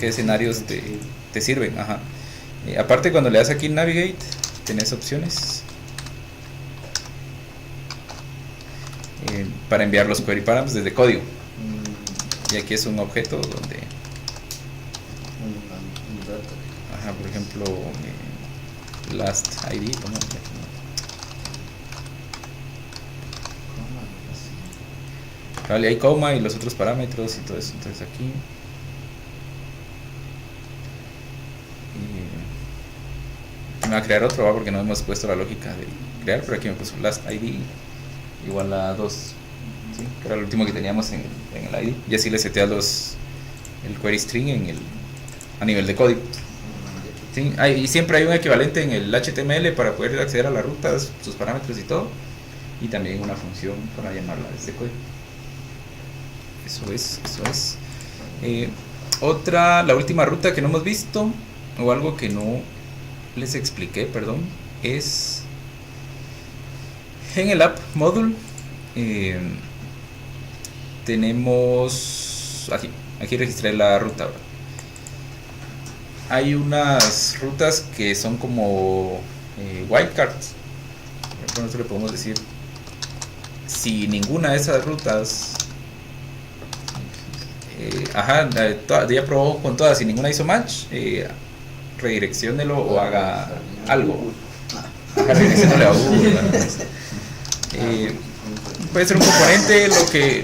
escenarios te sirven. Ajá. Aparte, cuando le das aquí Navigate, tenés opciones para enviar los query params desde código. Y aquí es un objeto donde, ajá, por ejemplo, last ID, vale, hay coma y los otros parámetros y todo eso. Entonces aquí me va a crear otro, ¿va? Porque no hemos puesto la lógica de crear, pero aquí me puso last ID igual a 2, ¿sí? Que era el último que teníamos en el ID, y así le seteas el query string a nivel de código, ¿sí? Y siempre hay un equivalente en el HTML para poder acceder a las rutas, sus parámetros y todo, y también una función para llamarla desde código. Eso es. La última ruta que no hemos visto, o algo que no les expliqué, perdón, es en el app module. Tenemos aquí registré la ruta. Hay unas rutas que son como wildcards. Por ejemplo, le podemos decir si ninguna de esas rutas ya probó con todas y ninguna hizo match, redirecciónelo o haga algo. Agradeciéndole a Hugo, ¿verdad? Puede ser un componente,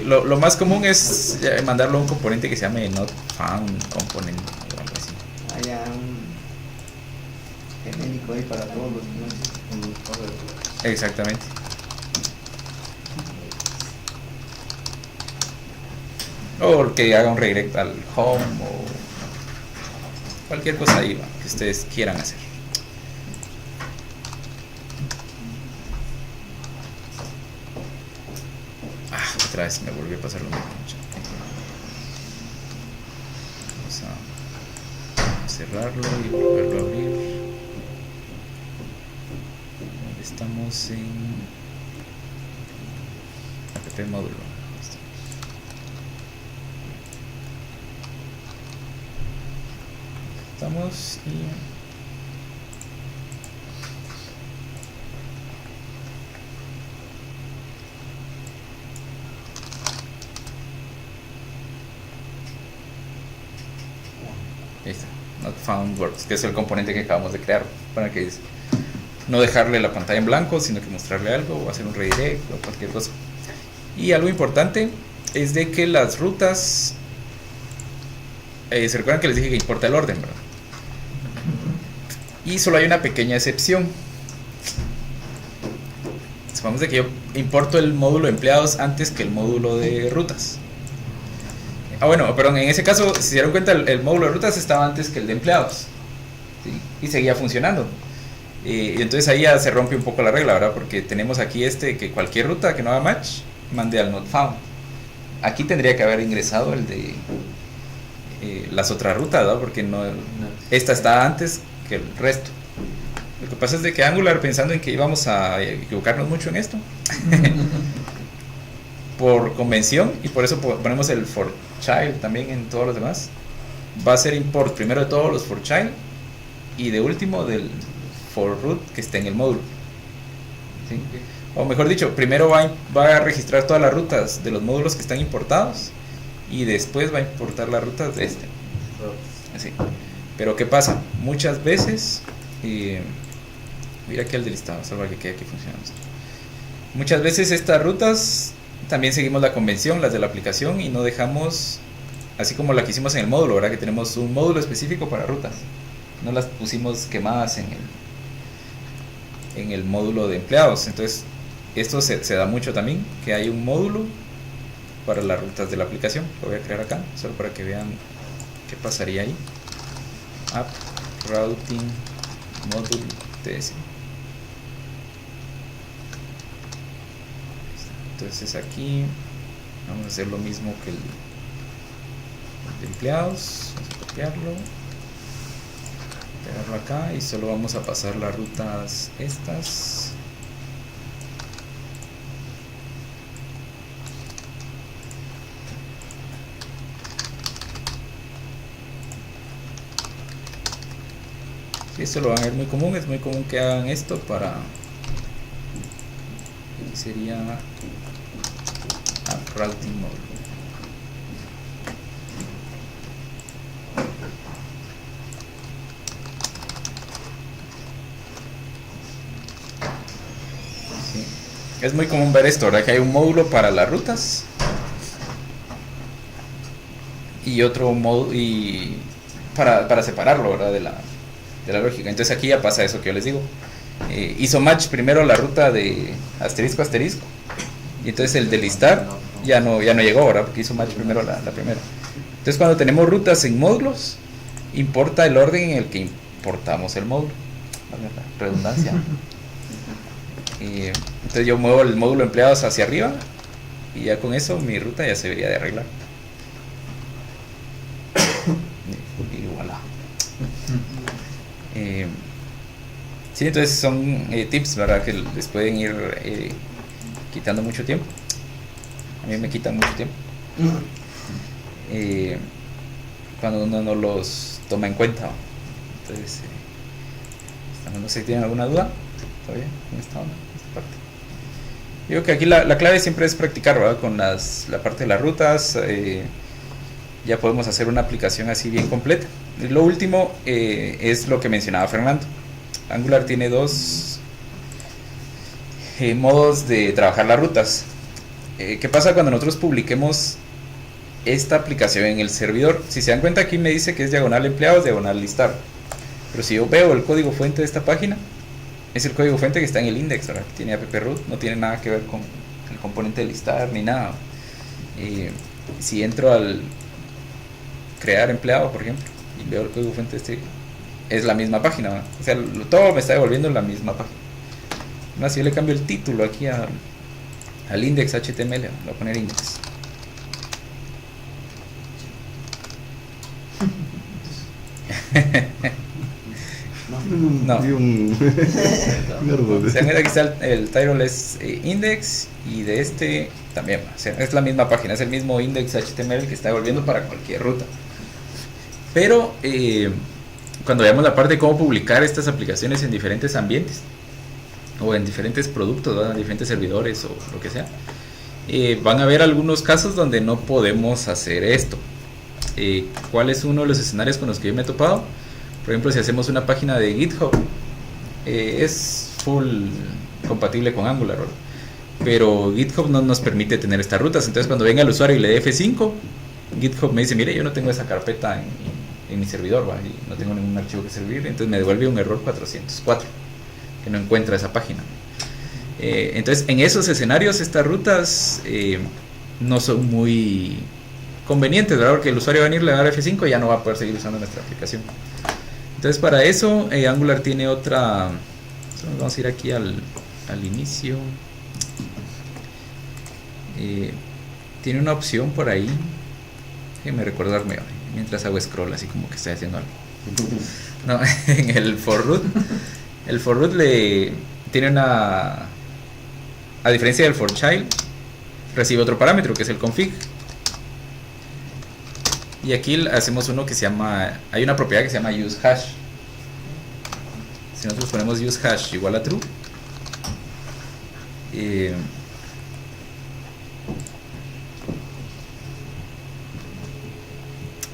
lo más común es mandarlo a un componente que se llame not found component o algo así. Haya un genérico ahí para todos los niveles. Exactamente. O que haga un redirect al home o cualquier cosa ahí que ustedes quieran hacer. Otra vez me volvió a pasar lo mismo. Vamos a cerrarlo y volverlo a abrir. Estamos en app módulo. Estamos y ahí está, not found words, que es el componente que acabamos de crear para que no dejarle la pantalla en blanco, sino que mostrarle algo o hacer un redirect o cualquier cosa. Y algo importante es de que las rutas, se recuerdan que les dije que importa el orden, ¿verdad? Y solo hay una pequeña excepción. Supongamos de que yo importo el módulo de empleados antes que el módulo de rutas. Bueno, perdón, en ese caso, si se dieron cuenta, el módulo de rutas estaba antes que el de empleados, ¿sí? Y seguía funcionando. Y entonces ahí ya se rompe un poco la regla, ¿verdad? Porque tenemos aquí que cualquier ruta que no haga match, mande al not found. Aquí tendría que haber ingresado el de las otras rutas, ¿verdad? Porque esta está antes que el resto. Lo que pasa es de que Angular, pensando en que íbamos a equivocarnos mucho en esto, por convención, y por eso ponemos el for child también en todos los demás, va a ser import primero de todos los for child y de último del for root que esté en el módulo, ¿sí? O mejor dicho, primero va a registrar todas las rutas de los módulos que están importados y después va a importar las rutas de este. Así. Pero ¿qué pasa? Muchas veces, mira aquí el del listado, salvo que quede aquí funcionando. Muchas veces estas rutas también seguimos la convención, las de la aplicación, y no dejamos, así como la que hicimos en el módulo, ¿verdad? Que tenemos un módulo específico para rutas. No las pusimos quemadas en el módulo de empleados. Entonces, esto se da mucho también, que hay un módulo para las rutas de la aplicación. Lo voy a crear acá, solo para que vean qué pasaría ahí. App Routing Module TS. Entonces aquí vamos a hacer lo mismo que el de empleados. Vamos a copiarlo, pegarlo acá y solo vamos a pasar las rutas estas. Sí, esto lo van a ver muy común, es muy común que hagan esto para... Aquí sería App Routing Module. Sí. Es muy común ver esto, ¿verdad? Que hay un módulo para las rutas y otro módulo y para separarlo, ¿verdad? de la lógica. Entonces aquí ya pasa eso que yo les digo. Hizo match primero la ruta de asterisco asterisco y entonces el de listar ya no llegó, ¿verdad? Porque hizo match primero la primera. Entonces cuando tenemos rutas en módulos, importa el orden en el que importamos el módulo. La redundancia. Entonces yo muevo el módulo empleados hacia arriba y ya con eso mi ruta ya se debería de arreglar. Y voilà. Sí, entonces son tips, ¿verdad? Que les pueden ir quitando mucho tiempo. A mí me quitan mucho tiempo cuando uno no los toma en cuenta. Entonces, no sé si tienen alguna duda todavía en esta parte. Digo que aquí la clave siempre es practicar, ¿verdad? Con la parte de las rutas. Ya podemos hacer una aplicación así bien completa. Y lo último es lo que mencionaba Fernando. Angular tiene dos modos de trabajar las rutas. ¿Qué pasa cuando nosotros publiquemos esta aplicación en el servidor? Si se dan cuenta, aquí me dice que es diagonal empleados, diagonal listar. Pero si yo veo el código fuente de esta página, es el código fuente que está en el index, ¿verdad? Tiene app root, no tiene nada que ver con el componente de listar ni nada. Si entro al crear empleado, por ejemplo, y veo el código fuente es la misma página, ¿verdad? O sea, todo me está devolviendo la misma página. Más si yo le cambio el título aquí al index HTML, le voy a poner index. No. O sea, mira, aquí está el title es index, y de este también, o sea, es la misma página, es el mismo index HTML que está devolviendo para cualquier ruta. Pero cuando veamos la parte de cómo publicar estas aplicaciones en diferentes ambientes o en diferentes productos, ¿verdad? En diferentes servidores o lo que sea, van a haber algunos casos donde no podemos hacer esto. ¿Cuál es uno de los escenarios con los que yo me he topado? Por ejemplo, si hacemos una página de GitHub, es full compatible con Angular, ¿verdad? Pero GitHub no nos permite tener estas rutas. Entonces cuando venga el usuario y le dé F5, GitHub me dice, mire, yo no tengo esa carpeta en mi servidor, ¿va? Y no tengo ningún archivo que servir. Entonces me devuelve un error 404, que no encuentra esa página. Entonces en esos escenarios estas rutas no son muy convenientes, ¿verdad? Porque el usuario va a venir, le va a dar F5 y ya no va a poder seguir usando nuestra aplicación. Entonces para eso Angular tiene otra, vamos a ir aquí al inicio, tiene una opción por ahí, déjenme recordarme mientras hago scroll, así como que estoy haciendo algo. No, en el for root tiene una, a diferencia del for child, recibe otro parámetro que es el config. Y aquí hacemos uno que se llama, hay una propiedad que se llama useHash. Si nosotros ponemos useHash igual a true,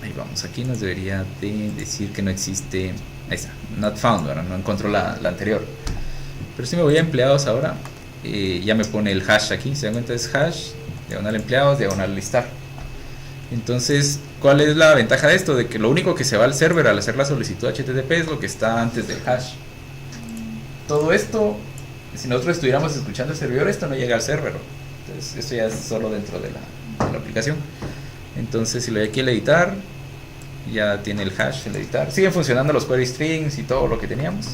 ahí vamos, aquí nos debería de decir que no existe, ahí está, not found, ¿verdad? No encontró la anterior. Pero si me voy a empleados ahora, ya me pone el hash aquí, se dan cuenta, es hash, diagonal empleados, diagonal listar. Entonces, ¿cuál es la ventaja de esto? De que lo único que se va al server al hacer la solicitud HTTP es lo que está antes del hash. Todo esto, si nosotros estuviéramos escuchando el servidor, esto no llega al server. Entonces, esto ya es solo dentro de la aplicación. Entonces, si lo doy aquí el editar, ya tiene el hash, el editar. Siguen funcionando los query strings y todo lo que teníamos.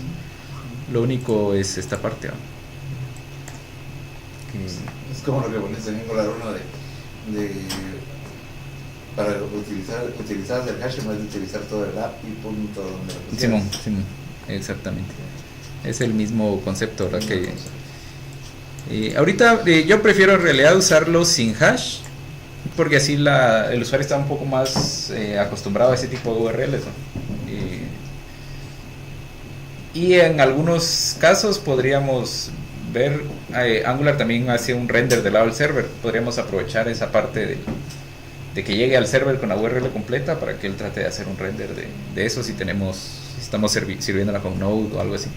Lo único es esta parte, ¿no? Es como lo que pones en Angular 1 para utilizar el hash en vez de utilizar todo el app y punto donde lo pusieras. Simón, exactamente. Es el mismo concepto, ¿verdad? Que ahorita yo prefiero en realidad usarlo sin hash, porque así el usuario está un poco más acostumbrado a ese tipo de URLs, ¿no? Y en algunos casos podríamos ver, Angular también hace un render del lado del server, podríamos aprovechar esa parte de que llegue al server con la URL completa para que él trate de hacer un render de eso si estamos sirviéndola con Node o algo así.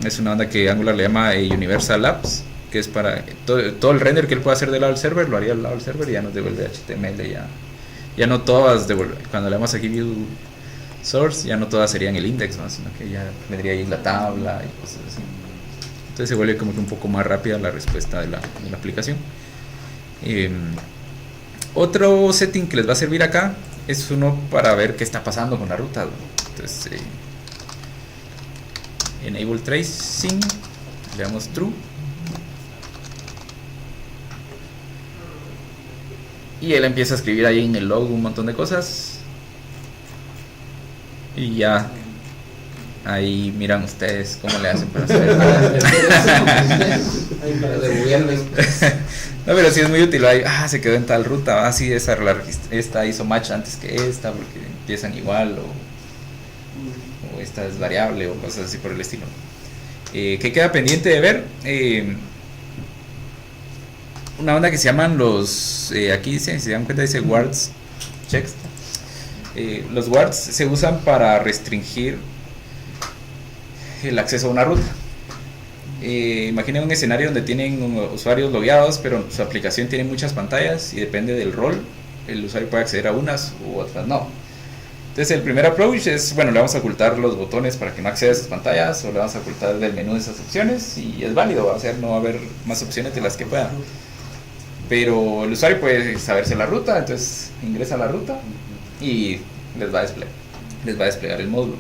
Es una onda que Angular le llama Universal Apps, que es para todo el render que él pueda hacer del lado del server, lo haría del lado del server y ya nos devuelve HTML. Ya no todas cuando le damos aquí View Source, ya no todas serían el index, ¿no? Sino que ya vendría ahí la tabla y cosas así. Entonces se vuelve como que un poco más rápida la respuesta de la aplicación. Otro setting que les va a servir acá es uno para ver qué está pasando con la ruta, ¿no? Entonces enable tracing, le damos true y él empieza a escribir ahí en el log un montón de cosas y ya ahí miran ustedes cómo le hacen para hacer. No, pero sí es muy útil. Se quedó en tal ruta, sí, esta hizo match antes que esta porque empiezan igual, o esta es variable o cosas así por el estilo. ¿Qué queda pendiente de ver? Una onda que se llaman aquí dice, si se dan cuenta dice wards checks. Los wards se usan para restringir el acceso a una ruta. Imaginen un escenario donde tienen usuarios logueados, pero su aplicación tiene muchas pantallas y depende del rol, el usuario puede acceder a unas u otras no. Entonces el primer approach es, bueno, le vamos a ocultar los botones para que no acceda a esas pantallas, o le vamos a ocultar del menú esas opciones, y es válido, o sea, no va a haber más opciones de las que pueda. Pero el usuario puede saberse la ruta, entonces ingresa a la ruta y les va a desplegar el módulo.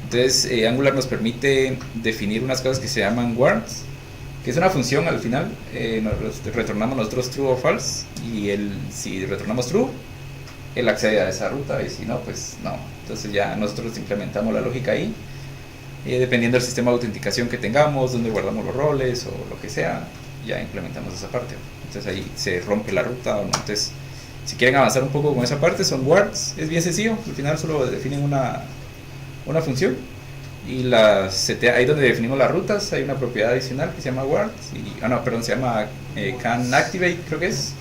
Entonces Angular nos permite definir unas cosas que se llaman wards, que es una función al final. Retornamos nosotros true o false, y si retornamos true, él accede a esa ruta, y si no, pues no. Entonces ya nosotros implementamos la lógica ahí, dependiendo del sistema de autenticación que tengamos, donde guardamos los roles o lo que sea, ya implementamos esa parte. Entonces ahí se rompe la ruta o no. Entonces, si quieren avanzar un poco con esa parte, son wards, es bien sencillo. Al final solo definen una función, y ahí donde definimos las rutas hay una propiedad adicional que se llama wards, se llama can activate, creo que es,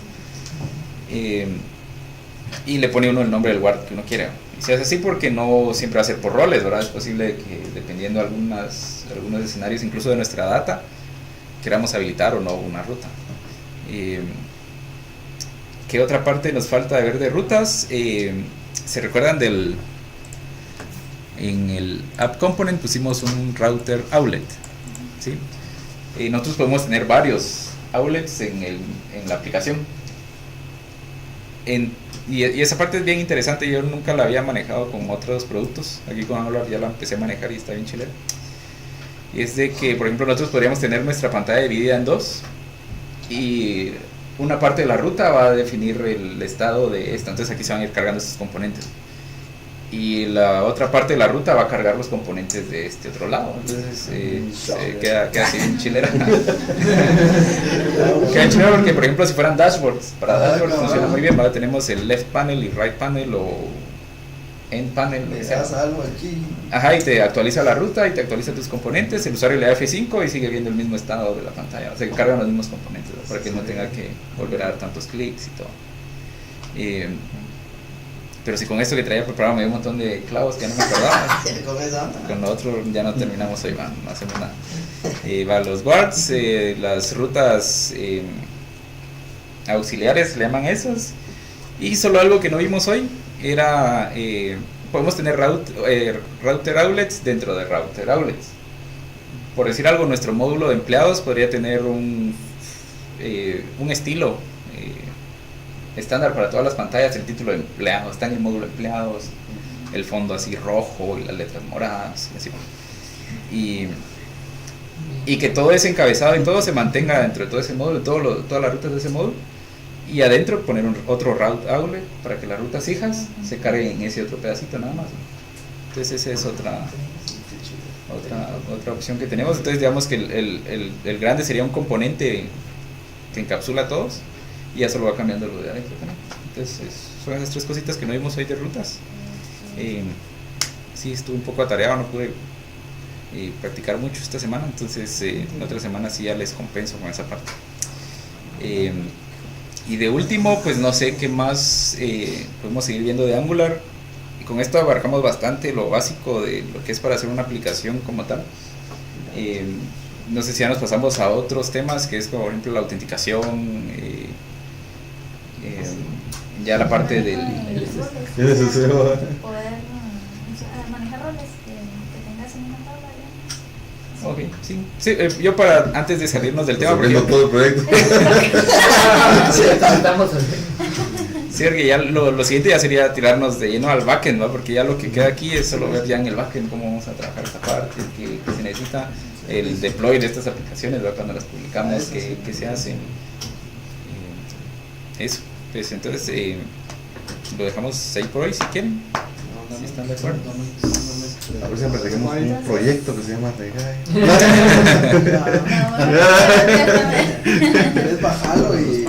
y le pone uno el nombre del ward que uno quiera. Y se hace así porque no siempre va a ser por roles, ¿verdad? Es posible que, dependiendo de algunos escenarios, incluso de nuestra data, queramos habilitar o no una ruta. ¿Qué otra parte nos falta de ver de rutas? ¿Se recuerdan en el app component pusimos un router outlet? ¿Sí? Nosotros podemos tener varios outlets en la aplicación. Y esa parte es bien interesante, yo nunca la había manejado con otros productos. Aquí con Angular ya la empecé a manejar y está bien chilera. Y es de que, por ejemplo, nosotros podríamos tener nuestra pantalla dividida en dos, y una parte de la ruta va a definir el estado de esta. Entonces aquí se van a ir cargando estos componentes, y la otra parte de la ruta va a cargar los componentes de este otro lado. Entonces queda así bien chilera. Queda chilera porque, por ejemplo, si fueran dashboards, para dashboards funciona muy bien, ¿vale? Tenemos el left panel y right panel o end panel, lo que sea. Algo aquí. Ajá, y te actualiza la ruta y te actualiza tus componentes. El usuario le da F5 y sigue viendo el mismo estado de la pantalla, o sea que cargan los mismos componentes, ¿no? Para que no tenga que volver a dar tantos clics y todo. Pero si con esto que traía preparado me dio un montón de clavos que ya no me acordaba. Con lo otro ya no terminamos hoy, no hacemos nada. Va los wards, las rutas auxiliares, le llaman esas. Y solo algo que no vimos hoy era, podemos tener router outlets dentro de router outlets. Por decir algo, nuestro módulo de empleados podría tener un estilo estándar para todas las pantallas. El título de empleados está en el módulo de empleados, el fondo así rojo y las letras moradas y así. Y que todo ese encabezado y todo se mantenga dentro de todo ese módulo, todas las rutas de ese módulo, y adentro poner otro route outlet para que las rutas hijas se carguen en ese otro pedacito nada más. Entonces esa es otra opción que tenemos. Entonces digamos que el grande sería un componente que encapsula a todos, y ya solo va cambiando lo de adentro también. Entonces son esas tres cositas que no vimos hoy de rutas. Sí, estuve un poco atareado, no pude practicar mucho esta semana, entonces en otra semana sí ya les compenso con esa parte. Y de último, pues no sé qué más podemos seguir viendo de Angular. Y con esto abarcamos bastante lo básico de lo que es para hacer una aplicación como tal. No sé si ya nos pasamos a otros temas, que es por ejemplo la autenticación, ya la parte del... Poder manejar roles que tengas en una tabla. Ok, sí, yo antes de salirnos del tema, porque todo el proyecto. Sí, porque ya lo siguiente ya sería tirarnos de lleno al backend, ¿no? Porque ya lo que queda aquí es solo ver ya en el backend cómo vamos a trabajar esta parte, que se necesita el deploy de estas aplicaciones, ¿verdad? Cuando las publicamos, que se hace. Eso, pues entonces lo dejamos ahí por hoy si quieren, si están de acuerdo. A ver si empezamos un proyecto que se llama Regai. Quieres bajarlo y